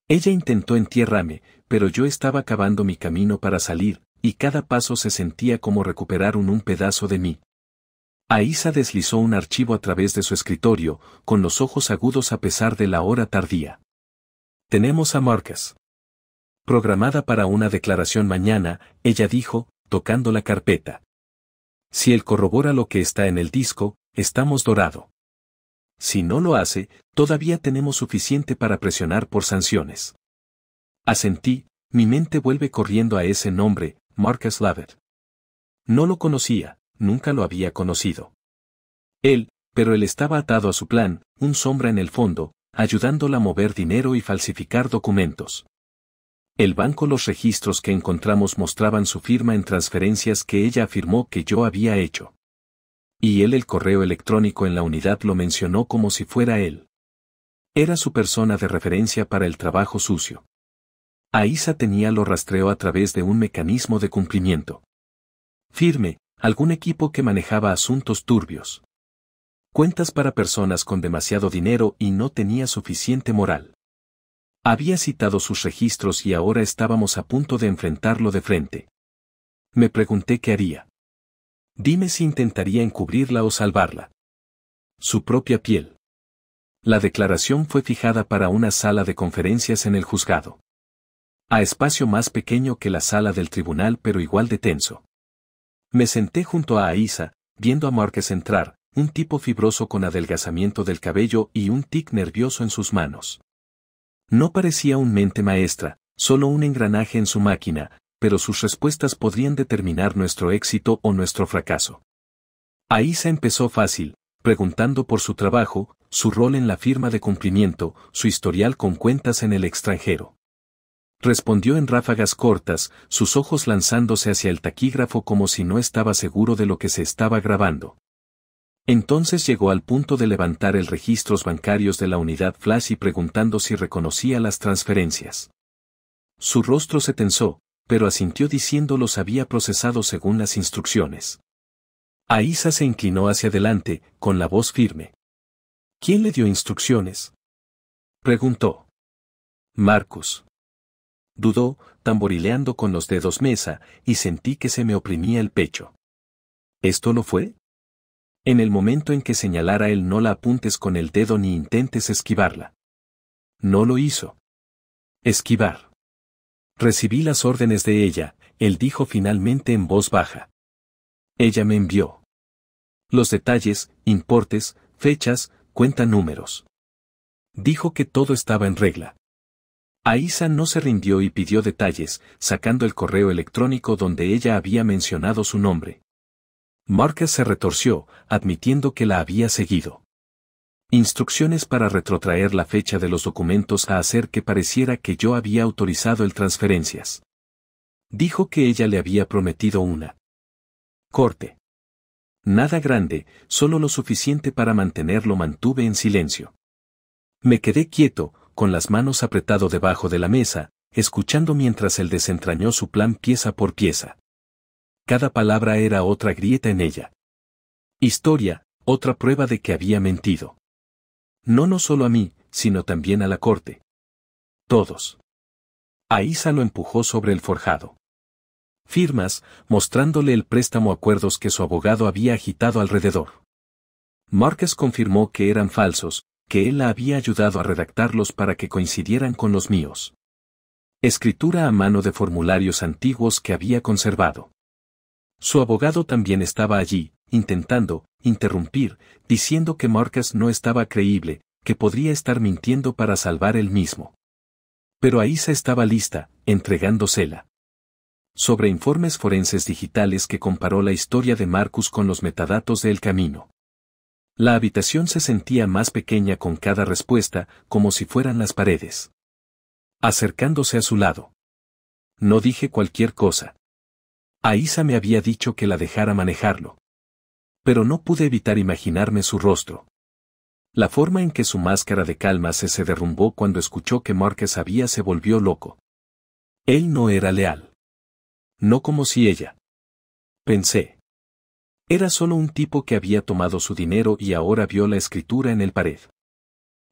Ella intentó entierrarme, pero yo estaba cavando mi camino para salir, y cada paso se sentía como recuperar un pedazo de mí. Aísa deslizó un archivo a través de su escritorio, con los ojos agudos a pesar de la hora tardía. Tenemos a Marcus. Programada para una declaración mañana, ella dijo, tocando la carpeta. Si él corrobora lo que está en el disco, estamos dorado. Si no lo hace, todavía tenemos suficiente para presionar por sanciones. Asentí, mi mente vuelve corriendo a ese nombre, Marcus Lavert. No lo conocía, nunca lo había conocido. Pero él estaba atado a su plan, un sombra en el fondo, ayudándola a mover dinero y falsificar documentos. El banco, los registros que encontramos mostraban su firma en transferencias que ella afirmó que yo había hecho. Y el correo electrónico en la unidad lo mencionó como si fuera él. Era su persona de referencia para el trabajo sucio. Aisa lo rastreó a través de un mecanismo de cumplimiento. Firme, algún equipo que manejaba asuntos turbios. Cuentas para personas con demasiado dinero y no tenía suficiente moral. Había citado sus registros y ahora estábamos a punto de enfrentarlo de frente. Me pregunté qué haría. Dime si intentaría encubrirla o salvarla. Su propia piel. La declaración fue fijada para una sala de conferencias en el juzgado. A espacio más pequeño que la sala del tribunal pero igual de tenso. Me senté junto a Aisa, viendo a Marcus entrar, un tipo fibroso con adelgazamiento del cabello y un tic nervioso en sus manos. No parecía un mente maestra, solo un engranaje en su máquina, pero sus respuestas podrían determinar nuestro éxito o nuestro fracaso. Aisa empezó fácil, preguntando por su trabajo, su rol en la firma de cumplimiento, su historial con cuentas en el extranjero. Respondió en ráfagas cortas, sus ojos lanzándose hacia el taquígrafo como si no estaba seguro de lo que se estaba grabando. Entonces llegó al punto de levantar el registros bancarios de la unidad flash y preguntando si reconocía las transferencias. Su rostro se tensó, pero asintió diciendo los había procesado según las instrucciones. Aisa se inclinó hacia adelante, con la voz firme. ¿Quién le dio instrucciones? Preguntó. Marcus. Dudó, tamborileando con los dedos mesa, y sentí que se me oprimía el pecho. ¿Esto lo fue? En el momento en que señalara él, no la apuntes con el dedo ni intentes esquivarla. No lo hizo. Esquivar. Recibí las órdenes de ella, él dijo finalmente en voz baja. Ella me envió los detalles, importes, fechas, cuenta números. Dijo que todo estaba en regla. Aisa no se rindió y pidió detalles, sacando el correo electrónico donde ella había mencionado su nombre. Marcus se retorció, admitiendo que la había seguido. Instrucciones para retrotraer la fecha de los documentos a hacer que pareciera que yo había autorizado el transferencias. Dijo que ella le había prometido una corte. Nada grande, solo lo suficiente para mantenerlo. Mantuve en silencio. Me quedé quieto, con las manos apretado debajo de la mesa, escuchando mientras él desentrañó su plan pieza por pieza. Cada palabra era otra grieta en ella. Historia, otra prueba de que había mentido. No solo a mí, sino también a la corte. Todos. Aisa lo empujó sobre el forjado. Firmas, mostrándole el préstamo acuerdos que su abogado había agitado alrededor. Marcus confirmó que eran falsos, que él la había ayudado a redactarlos para que coincidieran con los míos. Escritura a mano de formularios antiguos que había conservado. Su abogado también estaba allí, intentando interrumpir, diciendo que Marcus no estaba creíble, que podría estar mintiendo para salvar él mismo. Pero Aisa estaba lista, entregándosela. Sobre informes forenses digitales que comparó la historia de Marcus con los metadatos de El Camino. La habitación se sentía más pequeña con cada respuesta, como si fueran las paredes. Acercándose a su lado. No dije cualquier cosa. Aisa me había dicho que la dejara manejarlo. Pero no pude evitar imaginarme su rostro. La forma en que su máscara de calma se derrumbó cuando escuchó que Marcus se volvió loco. Él no era leal. No como si ella. Pensé. Era solo un tipo que había tomado su dinero y ahora vio la escritura en el pared.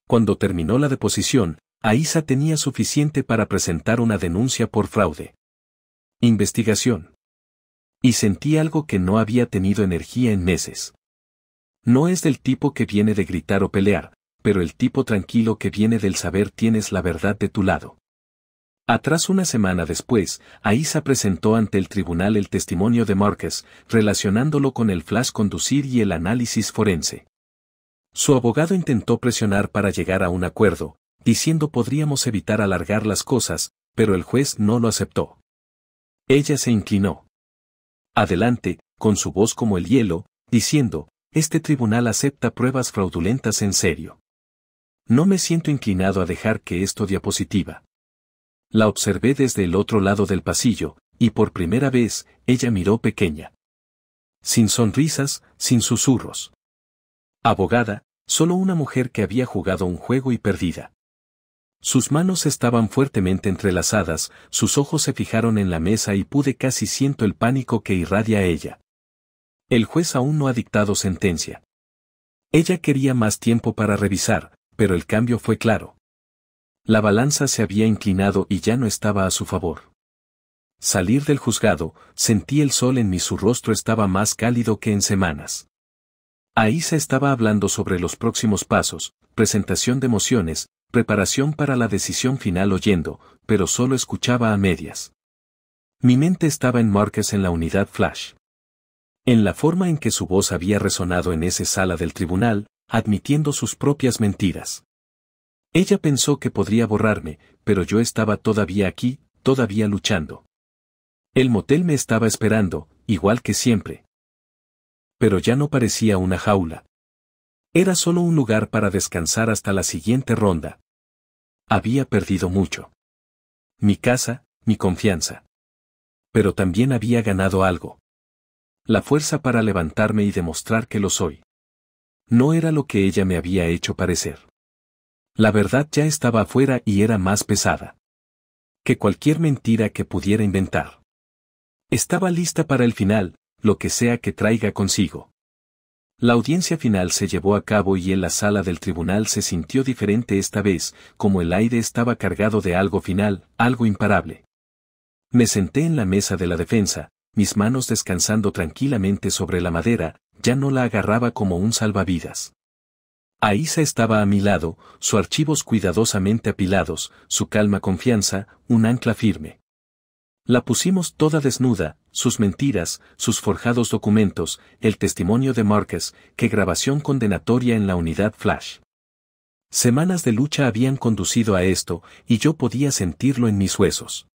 Cuando terminó la deposición, Aisa tenía suficiente para presentar una denuncia por fraude. Investigación. Y sentí algo que no había tenido energía en meses. No es del tipo que viene de gritar o pelear, pero el tipo tranquilo que viene del saber tienes la verdad de tu lado. Atrás una semana después, Aissa presentó ante el tribunal el testimonio de Marcus, relacionándolo con el flash conducir y el análisis forense. Su abogado intentó presionar para llegar a un acuerdo, diciendo podríamos evitar alargar las cosas, pero el juez no lo aceptó. Ella se inclinó. Adelante, con su voz como el hielo, diciendo, este tribunal acepta pruebas fraudulentas en serio. No me siento inclinado a dejar que esto diapositiva. La observé desde el otro lado del pasillo, y por primera vez, ella miró pequeña. Sin sonrisas, sin susurros. Abogada, solo una mujer que había jugado un juego y perdida. Sus manos estaban fuertemente entrelazadas, sus ojos se fijaron en la mesa y pude casi siento el pánico que irradia ella. El juez aún no ha dictado sentencia. Ella quería más tiempo para revisar, pero el cambio fue claro. La balanza se había inclinado y ya no estaba a su favor. Salir del juzgado, sentí el sol en su rostro estaba más cálido que en semanas. Aissa estaba hablando sobre los próximos pasos, presentación de mociones, preparación para la decisión final oyendo, pero solo escuchaba a medias. Mi mente estaba en Marcus en la unidad flash. En la forma en que su voz había resonado en esa sala del tribunal, admitiendo sus propias mentiras. Ella pensó que podría borrarme, pero yo estaba todavía aquí, todavía luchando. El motel me estaba esperando, igual que siempre. Pero ya no parecía una jaula. Era solo un lugar para descansar hasta la siguiente ronda. Había perdido mucho. Mi casa, mi confianza. Pero también había ganado algo. La fuerza para levantarme y demostrar que lo soy. No era lo que ella me había hecho parecer. La verdad ya estaba afuera y era más pesada que cualquier mentira que pudiera inventar. Estaba lista para el final, lo que sea que traiga consigo. La audiencia final se llevó a cabo y en la sala del tribunal se sintió diferente esta vez, como el aire estaba cargado de algo final, algo imparable. Me senté en la mesa de la defensa, mis manos descansando tranquilamente sobre la madera, ya no la agarraba como un salvavidas. Aissa estaba a mi lado, sus archivos cuidadosamente apilados, su calma confianza, un ancla firme. La pusimos toda desnuda, sus mentiras, sus forjados documentos, el testimonio de Marcus, que grabación condenatoria en la unidad flash. Semanas de lucha habían conducido a esto, y yo podía sentirlo en mis huesos.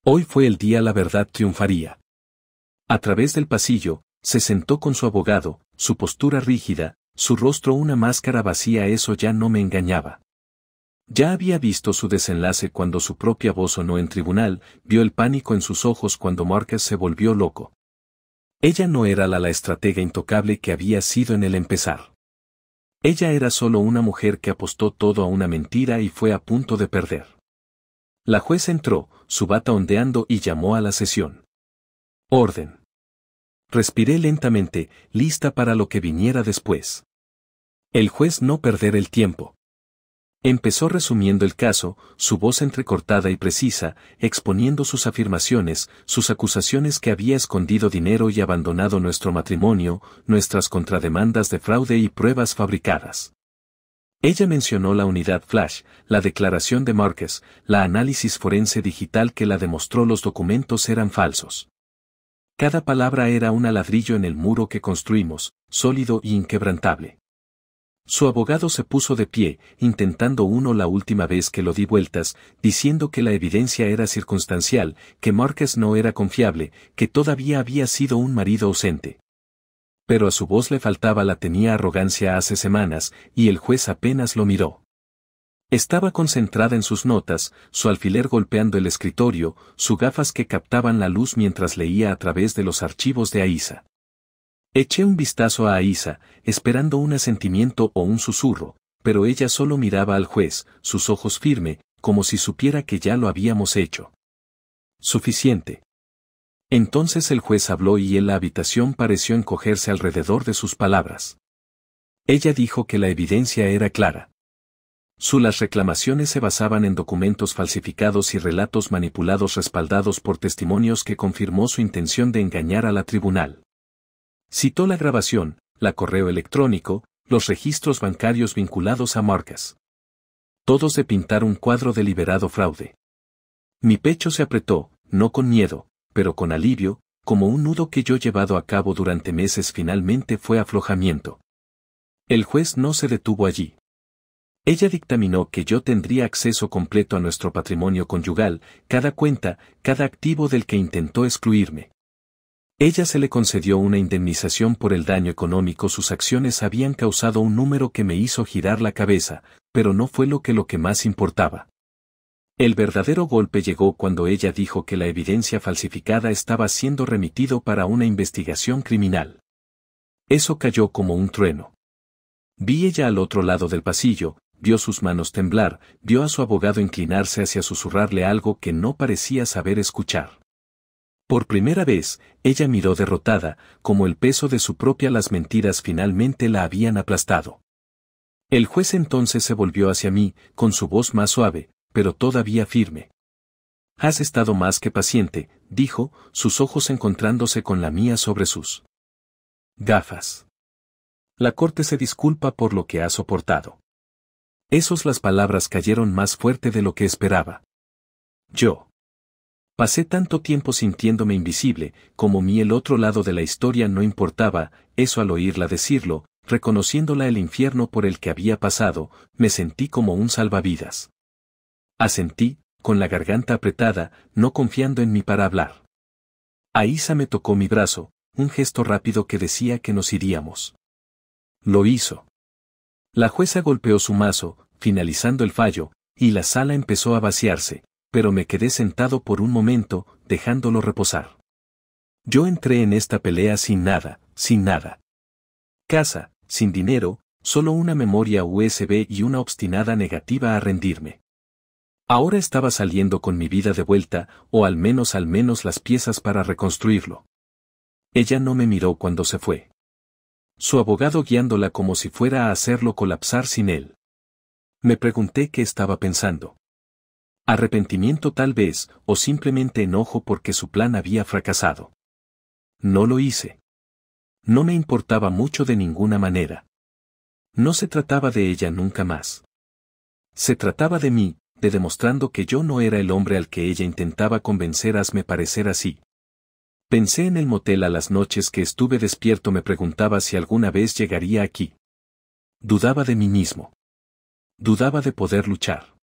Hoy fue el día la verdad triunfaría. A través del pasillo, se sentó con su abogado, su postura rígida, su rostro una máscara vacía eso ya no me engañaba. Ya había visto su desenlace cuando su propia voz sonó en tribunal, vio el pánico en sus ojos cuando Marcus se volvió loco. Ella no era la estratega intocable que había sido en el empezar. Ella era solo una mujer que apostó todo a una mentira y fue a punto de perder. La juez entró, su bata ondeando y llamó a la sesión. Orden. Respiré lentamente, lista para lo que viniera después. El juez no perder el tiempo. Empezó resumiendo el caso, su voz entrecortada y precisa, exponiendo sus afirmaciones, sus acusaciones que había escondido dinero y abandonado nuestro matrimonio, nuestras contrademandas de fraude y pruebas fabricadas. Ella mencionó la unidad flash, la declaración de Marcus, la análisis forense digital que la demostró los documentos eran falsos. Cada palabra era un ladrillo en el muro que construimos, sólido e inquebrantable. Su abogado se puso de pie, intentando la última vez que lo di vueltas, diciendo que la evidencia era circunstancial, que Marcus no era confiable, que todavía había sido un marido ausente. Pero a su voz le faltaba la tenía arrogancia hace semanas, y el juez apenas lo miró. Estaba concentrada en sus notas, su alfiler golpeando el escritorio, sus gafas que captaban la luz mientras leía a través de los archivos de Aissa. Eché un vistazo a Aissa, esperando un asentimiento o un susurro, pero ella solo miraba al juez, sus ojos firme, como si supiera que ya lo habíamos hecho. Suficiente. Entonces el juez habló y en la habitación pareció encogerse alrededor de sus palabras. Ella dijo que la evidencia era clara. Las reclamaciones se basaban en documentos falsificados y relatos manipulados respaldados por testimonios que confirmó su intención de engañar a la tribunal. Citó la grabación, la correo electrónico, los registros bancarios vinculados a Marcus. Todos de pintar un cuadro de deliberado fraude. Mi pecho se apretó, no con miedo, pero con alivio, como un nudo que yo llevado a cabo durante meses finalmente fue aflojamiento. El juez no se detuvo allí. Ella dictaminó que yo tendría acceso completo a nuestro patrimonio conyugal, cada cuenta, cada activo del que intentó excluirme. Ella se le concedió una indemnización por el daño económico. Sus acciones habían causado un número que me hizo girar la cabeza, pero no fue lo que más importaba. El verdadero golpe llegó cuando ella dijo que la evidencia falsificada estaba siendo remitido para una investigación criminal. Eso cayó como un trueno. Vi ella al otro lado del pasillo, vio sus manos temblar, vio a su abogado inclinarse hacia susurrarle algo que no parecía saber escuchar. Por primera vez, ella miró derrotada, como el peso de su propia las mentiras finalmente la habían aplastado. El juez entonces se volvió hacia mí, con su voz más suave, pero todavía firme. Has estado más que paciente, dijo, sus ojos encontrándose con la mía sobre sus gafas. La corte se disculpa por lo que ha soportado. Las palabras cayeron más fuerte de lo que esperaba. Yo pasé tanto tiempo sintiéndome invisible, como el otro lado de la historia no importaba, eso al oírla decirlo, reconociéndola el infierno por el que había pasado, me sentí como un salvavidas. Asentí, con la garganta apretada, no confiando en mí para hablar. Aísa me tocó mi brazo, un gesto rápido que decía que nos iríamos. Lo hizo. La jueza golpeó su mazo, finalizando el fallo, y la sala empezó a vaciarse, pero me quedé sentado por un momento, dejándolo reposar. Yo entré en esta pelea sin nada, sin nada. Casa, sin dinero, solo una memoria USB y una obstinada negativa a rendirme. Ahora estaba saliendo con mi vida de vuelta, o al menos las piezas para reconstruirlo. Ella no me miró cuando se fue. Su abogado guiándola como si fuera a hacerlo colapsar sin él. Me pregunté qué estaba pensando. Arrepentimiento tal vez, o simplemente enojo porque su plan había fracasado. No lo hice. No me importaba mucho de ninguna manera. No se trataba de ella nunca más. Se trataba de mí, de demostrando que yo no era el hombre al que ella intentaba convencer. Hazme parecer así. Pensé en el motel a las noches que estuve despierto. Me preguntaba si alguna vez llegaría aquí. Dudaba de mí mismo. Dudaba de poder luchar.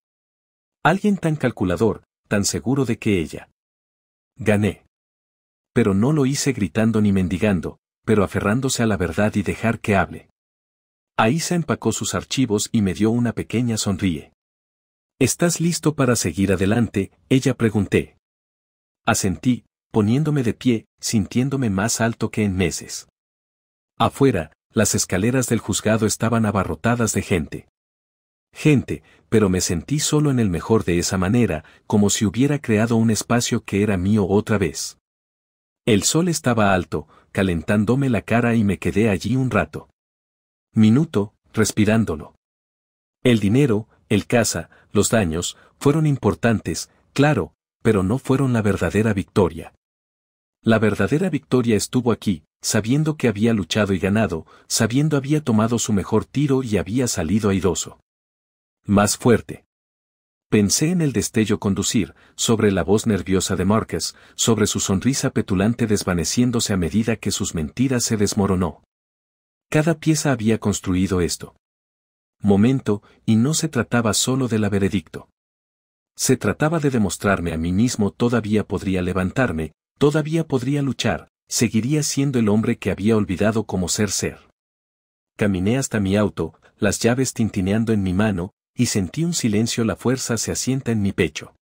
Alguien tan calculador, tan seguro de que ella. Gané. Pero no lo hice gritando ni mendigando, pero aferrándose a la verdad y dejar que hable. Aísa empacó sus archivos y me dio una pequeña sonríe. ¿Estás listo para seguir adelante?, ella pregunté. Asentí, poniéndome de pie, sintiéndome más alto que en meses. Afuera, las escaleras del juzgado estaban abarrotadas de gente. Pero me sentí solo en el mejor de esa manera, como si hubiera creado un espacio que era mío otra vez. El sol estaba alto, calentándome la cara y me quedé allí un rato. Minuto, respirándolo. El dinero, el casa, los daños, fueron importantes, claro, pero no fueron la verdadera victoria. La verdadera victoria estuvo aquí, sabiendo que había luchado y ganado, sabiendo había tomado su mejor tiro y había salido airoso. Más fuerte. Pensé en el destello conducir, sobre la voz nerviosa de Marcus, sobre su sonrisa petulante desvaneciéndose a medida que sus mentiras se desmoronó. Cada pieza había construido esto. Momento, y no se trataba solo del veredicto. Se trataba de demostrarme a mí mismo. Todavía podría levantarme, todavía podría luchar, seguiría siendo el hombre que había olvidado cómo ser. Caminé hasta mi auto, las llaves tintineando en mi mano, y sentí un silencio. La fuerza se asienta en mi pecho.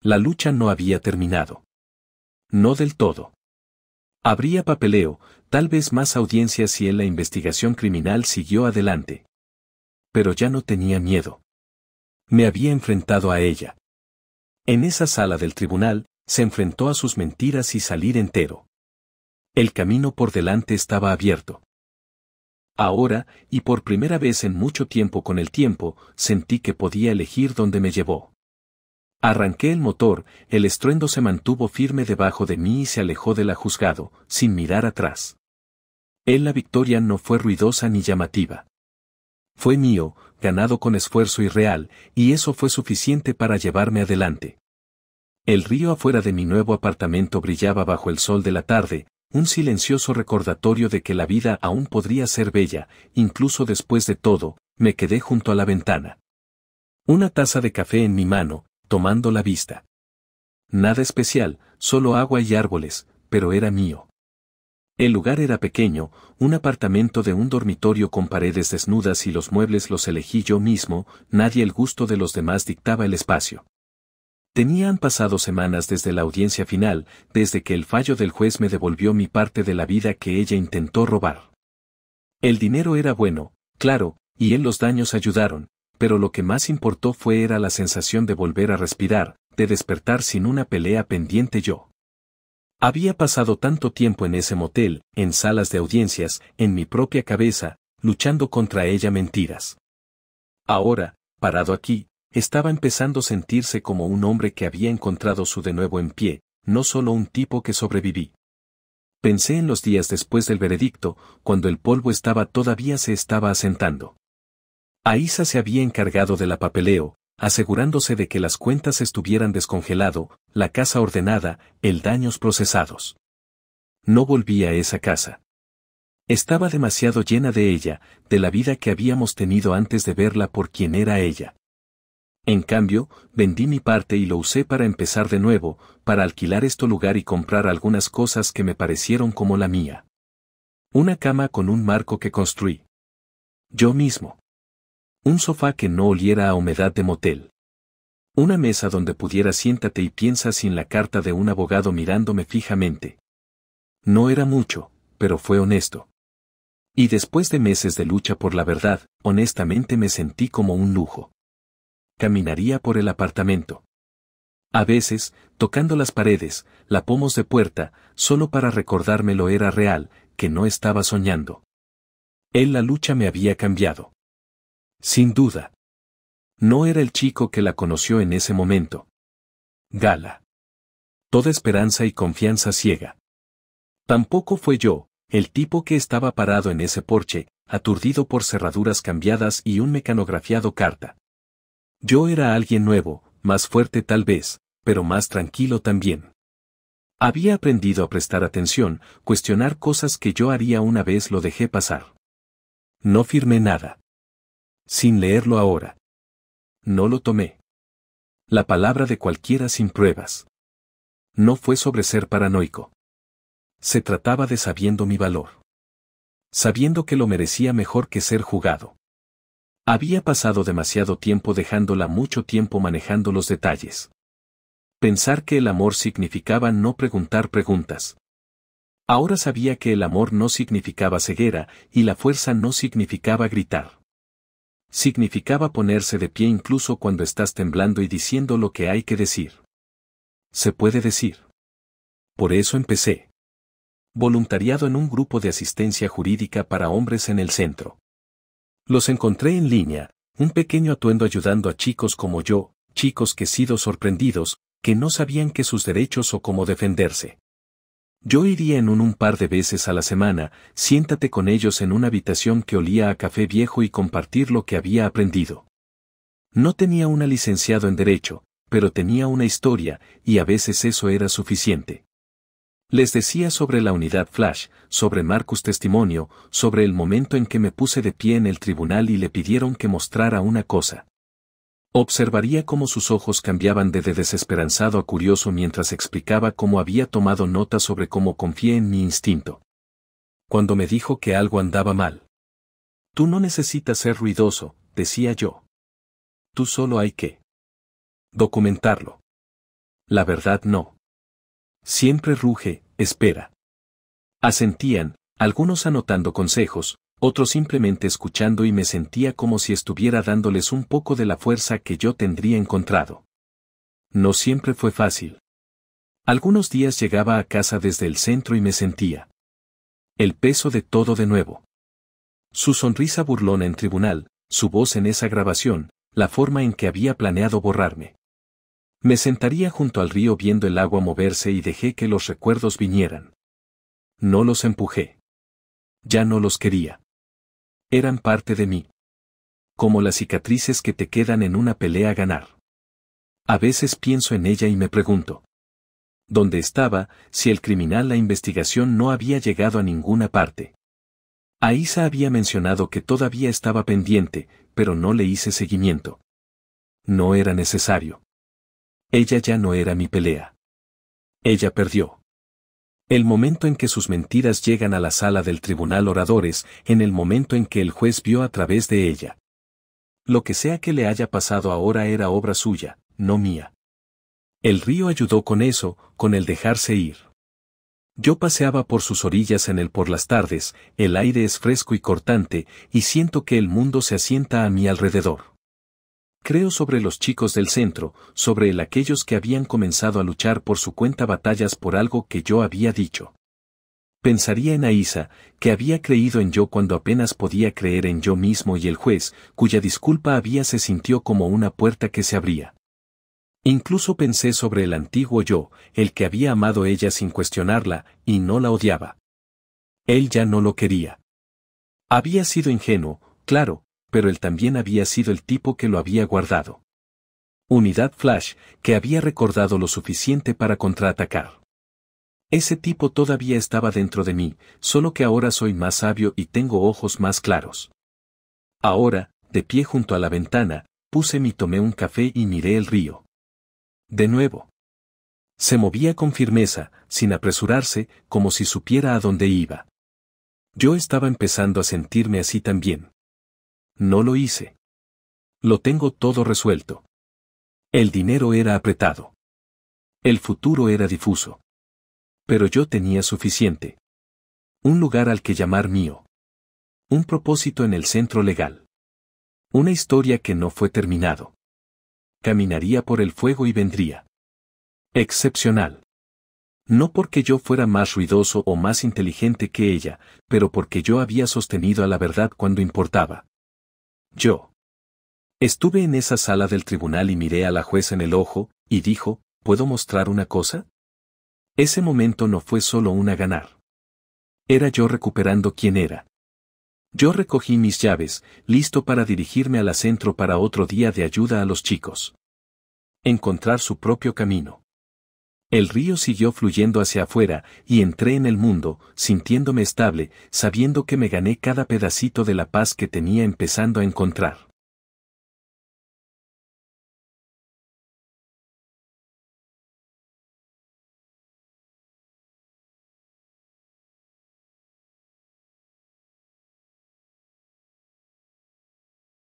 La lucha no había terminado. No del todo. Habría papeleo, tal vez más audiencias y la investigación criminal siguió adelante. Pero ya no tenía miedo. Me había enfrentado a ella. En esa sala del tribunal, se enfrentó a sus mentiras y salir entero. El camino por delante estaba abierto. Ahora, y por primera vez en mucho tiempo, con el tiempo, sentí que podía elegir dónde me llevó. Arranqué el motor, el estruendo se mantuvo firme debajo de mí y se alejó del juzgado, sin mirar atrás. La victoria no fue ruidosa ni llamativa. Fue mío, ganado con esfuerzo y real, y eso fue suficiente para llevarme adelante. El río afuera de mi nuevo apartamento brillaba bajo el sol de la tarde, un silencioso recordatorio de que la vida aún podría ser bella, incluso después de todo. Me quedé junto a la ventana. Una taza de café en mi mano, tomando la vista. Nada especial, solo agua y árboles, pero era mío. El lugar era pequeño, un apartamento de un dormitorio con paredes desnudas y los muebles los elegí yo mismo, nadie el gusto de los demás dictaba el espacio. Tenían pasado semanas desde la audiencia final, desde que el fallo del juez me devolvió mi parte de la vida que ella intentó robar. El dinero era bueno, claro, y los daños ayudaron, pero lo que más importó era la sensación de volver a respirar, de despertar sin una pelea pendiente yo. Había pasado tanto tiempo en ese motel, en salas de audiencias, en mi propia cabeza, luchando contra ella mentiras. Ahora, parado aquí, estaba empezando a sentirse como un hombre que había encontrado su de nuevo en pie, no solo un tipo que sobreviví. Pensé en los días después del veredicto, cuando el polvo todavía se estaba asentando. Aisa se había encargado del papeleo, asegurándose de que las cuentas estuvieran descongelado, la casa ordenada, daños procesados. No volví a esa casa. Estaba demasiado llena de ella, de la vida que habíamos tenido antes de verla por quien era ella. En cambio, vendí mi parte y lo usé para empezar de nuevo, para alquilar este lugar y comprar algunas cosas que me parecieron como la mía. Una cama con un marco que construí yo mismo. Un sofá que no oliera a humedad de motel. Una mesa donde pudiera siéntate y piensa sin la carta de un abogado mirándome fijamente. No era mucho, pero fue honesto. Y después de meses de lucha por la verdad, honestamente me sentí como un lujo. Caminaría por el apartamento. A veces, tocando las paredes, la pomos de puerta, solo para recordármelo era real, que no estaba soñando. La lucha me había cambiado. Sin duda. No era el chico que la conoció en ese momento. Gala. Toda esperanza y confianza ciega. Tampoco fue yo, el tipo que estaba parado en ese porche, aturdido por cerraduras cambiadas y un mecanografiado carta. Yo era alguien nuevo, más fuerte tal vez, pero más tranquilo también. Había aprendido a prestar atención, cuestionar cosas que yo haría una vez lo dejé pasar. No firmé nada. Sin leerlo ahora. No lo tomé. La palabra de cualquiera sin pruebas. No fue sobre ser paranoico. Se trataba de sabiendo mi valor. Sabiendo que lo merecía mejor que ser jugado. Había pasado demasiado tiempo dejándola mucho tiempo manejando los detalles. Pensar que el amor significaba no preguntar preguntas. Ahora sabía que el amor no significaba ceguera y la fuerza no significaba gritar. Significaba ponerse de pie incluso cuando estás temblando y diciendo lo que hay que decir. Se puede decir. Por eso empecé. Voluntariado en un grupo de asistencia jurídica para hombres en el centro. Los encontré en línea, un pequeño atuendo ayudando a chicos como yo, chicos que sido sorprendidos, que no sabían que sus derechos o cómo defenderse. Yo iría en un par de veces a la semana, siéntate con ellos en una habitación que olía a café viejo y compartir lo que había aprendido. No tenía una licenciado en Derecho, pero tenía una historia, y a veces eso era suficiente. Les decía sobre la unidad Flash, sobre Marcus Testimonio, sobre el momento en que me puse de pie en el tribunal y le pidieron que mostrara una cosa. Observaría cómo sus ojos cambiaban de desesperanzado a curioso mientras explicaba cómo había tomado nota sobre cómo confié en mi instinto. Cuando me dijo que algo andaba mal. Tú no necesitas ser ruidoso, decía yo. Tú solo hay que documentarlo. La verdad no. Siempre ruge, espera. Asentían, algunos anotando consejos, otros simplemente escuchando y me sentía como si estuviera dándoles un poco de la fuerza que yo tendría encontrado. No siempre fue fácil. Algunos días llegaba a casa desde el centro y me sentía el peso de todo de nuevo. Su sonrisa burlona en tribunal, su voz en esa grabación, la forma en que había planeado borrarme. Me sentaría junto al río viendo el agua moverse y dejé que los recuerdos vinieran. No los empujé. Ya no los quería. Eran parte de mí. como las cicatrices que te quedan en una pelea a ganar. A veces pienso en ella y me pregunto, ¿dónde estaba si el criminal la investigación no había llegado a ninguna parte? Aisa había mencionado que todavía estaba pendiente, pero no le hice seguimiento. No era necesario. Ella ya no era mi pelea. Ella perdió. El momento en que sus mentiras llegan a la sala del tribunal oradores, en el momento en que el juez vio a través de ella. Lo que sea que le haya pasado ahora era obra suya, no mía. El río ayudó con eso, con el dejarse ir. Yo paseaba por sus orillas por las tardes, el aire es fresco y cortante, y siento que el mundo se asienta a mi alrededor. Creo sobre los chicos del centro, sobre aquellos que habían comenzado a luchar por su cuenta batallas por algo que yo había dicho. Pensaría en Aisa, que había creído en yo cuando apenas podía creer en yo mismo y el juez, cuya disculpa se sintió como una puerta que se abría. Incluso pensé sobre el antiguo yo, el que había amado ella sin cuestionarla, y no la odiaba. Él ya no lo quería. Había sido ingenuo, claro, pero él también había sido el tipo que lo había guardado. Unidad Flash, que había recordado lo suficiente para contraatacar. Ese tipo todavía estaba dentro de mí, solo que ahora soy más sabio y tengo ojos más claros. Ahora, de pie junto a la ventana, tomé un café y miré el río. De nuevo. Se movía con firmeza, sin apresurarse, como si supiera a dónde iba. Yo estaba empezando a sentirme así también. No lo hice. Lo tengo todo resuelto. El dinero era apretado. El futuro era difuso. Pero yo tenía suficiente. Un lugar al que llamar mío. Un propósito en el centro legal. Una historia que no fue terminado. Caminaría por el fuego y vendría. Excepcional. No porque yo fuera más ruidoso o más inteligente que ella, pero porque yo había sostenido a la verdad cuando importaba. Yo. Estuve en esa sala del tribunal y miré a la jueza en el ojo, y dijo, ¿puedo mostrar una cosa? Ese momento no fue solo una ganar. Era yo recuperando quién era. Yo recogí mis llaves, listo para dirigirme al centro para otro día de ayuda a los chicos. Encontrar su propio camino. El río siguió fluyendo hacia afuera, y entré en el mundo, sintiéndome estable, sabiendo que me gané cada pedacito de la paz que tenía empezando a encontrar.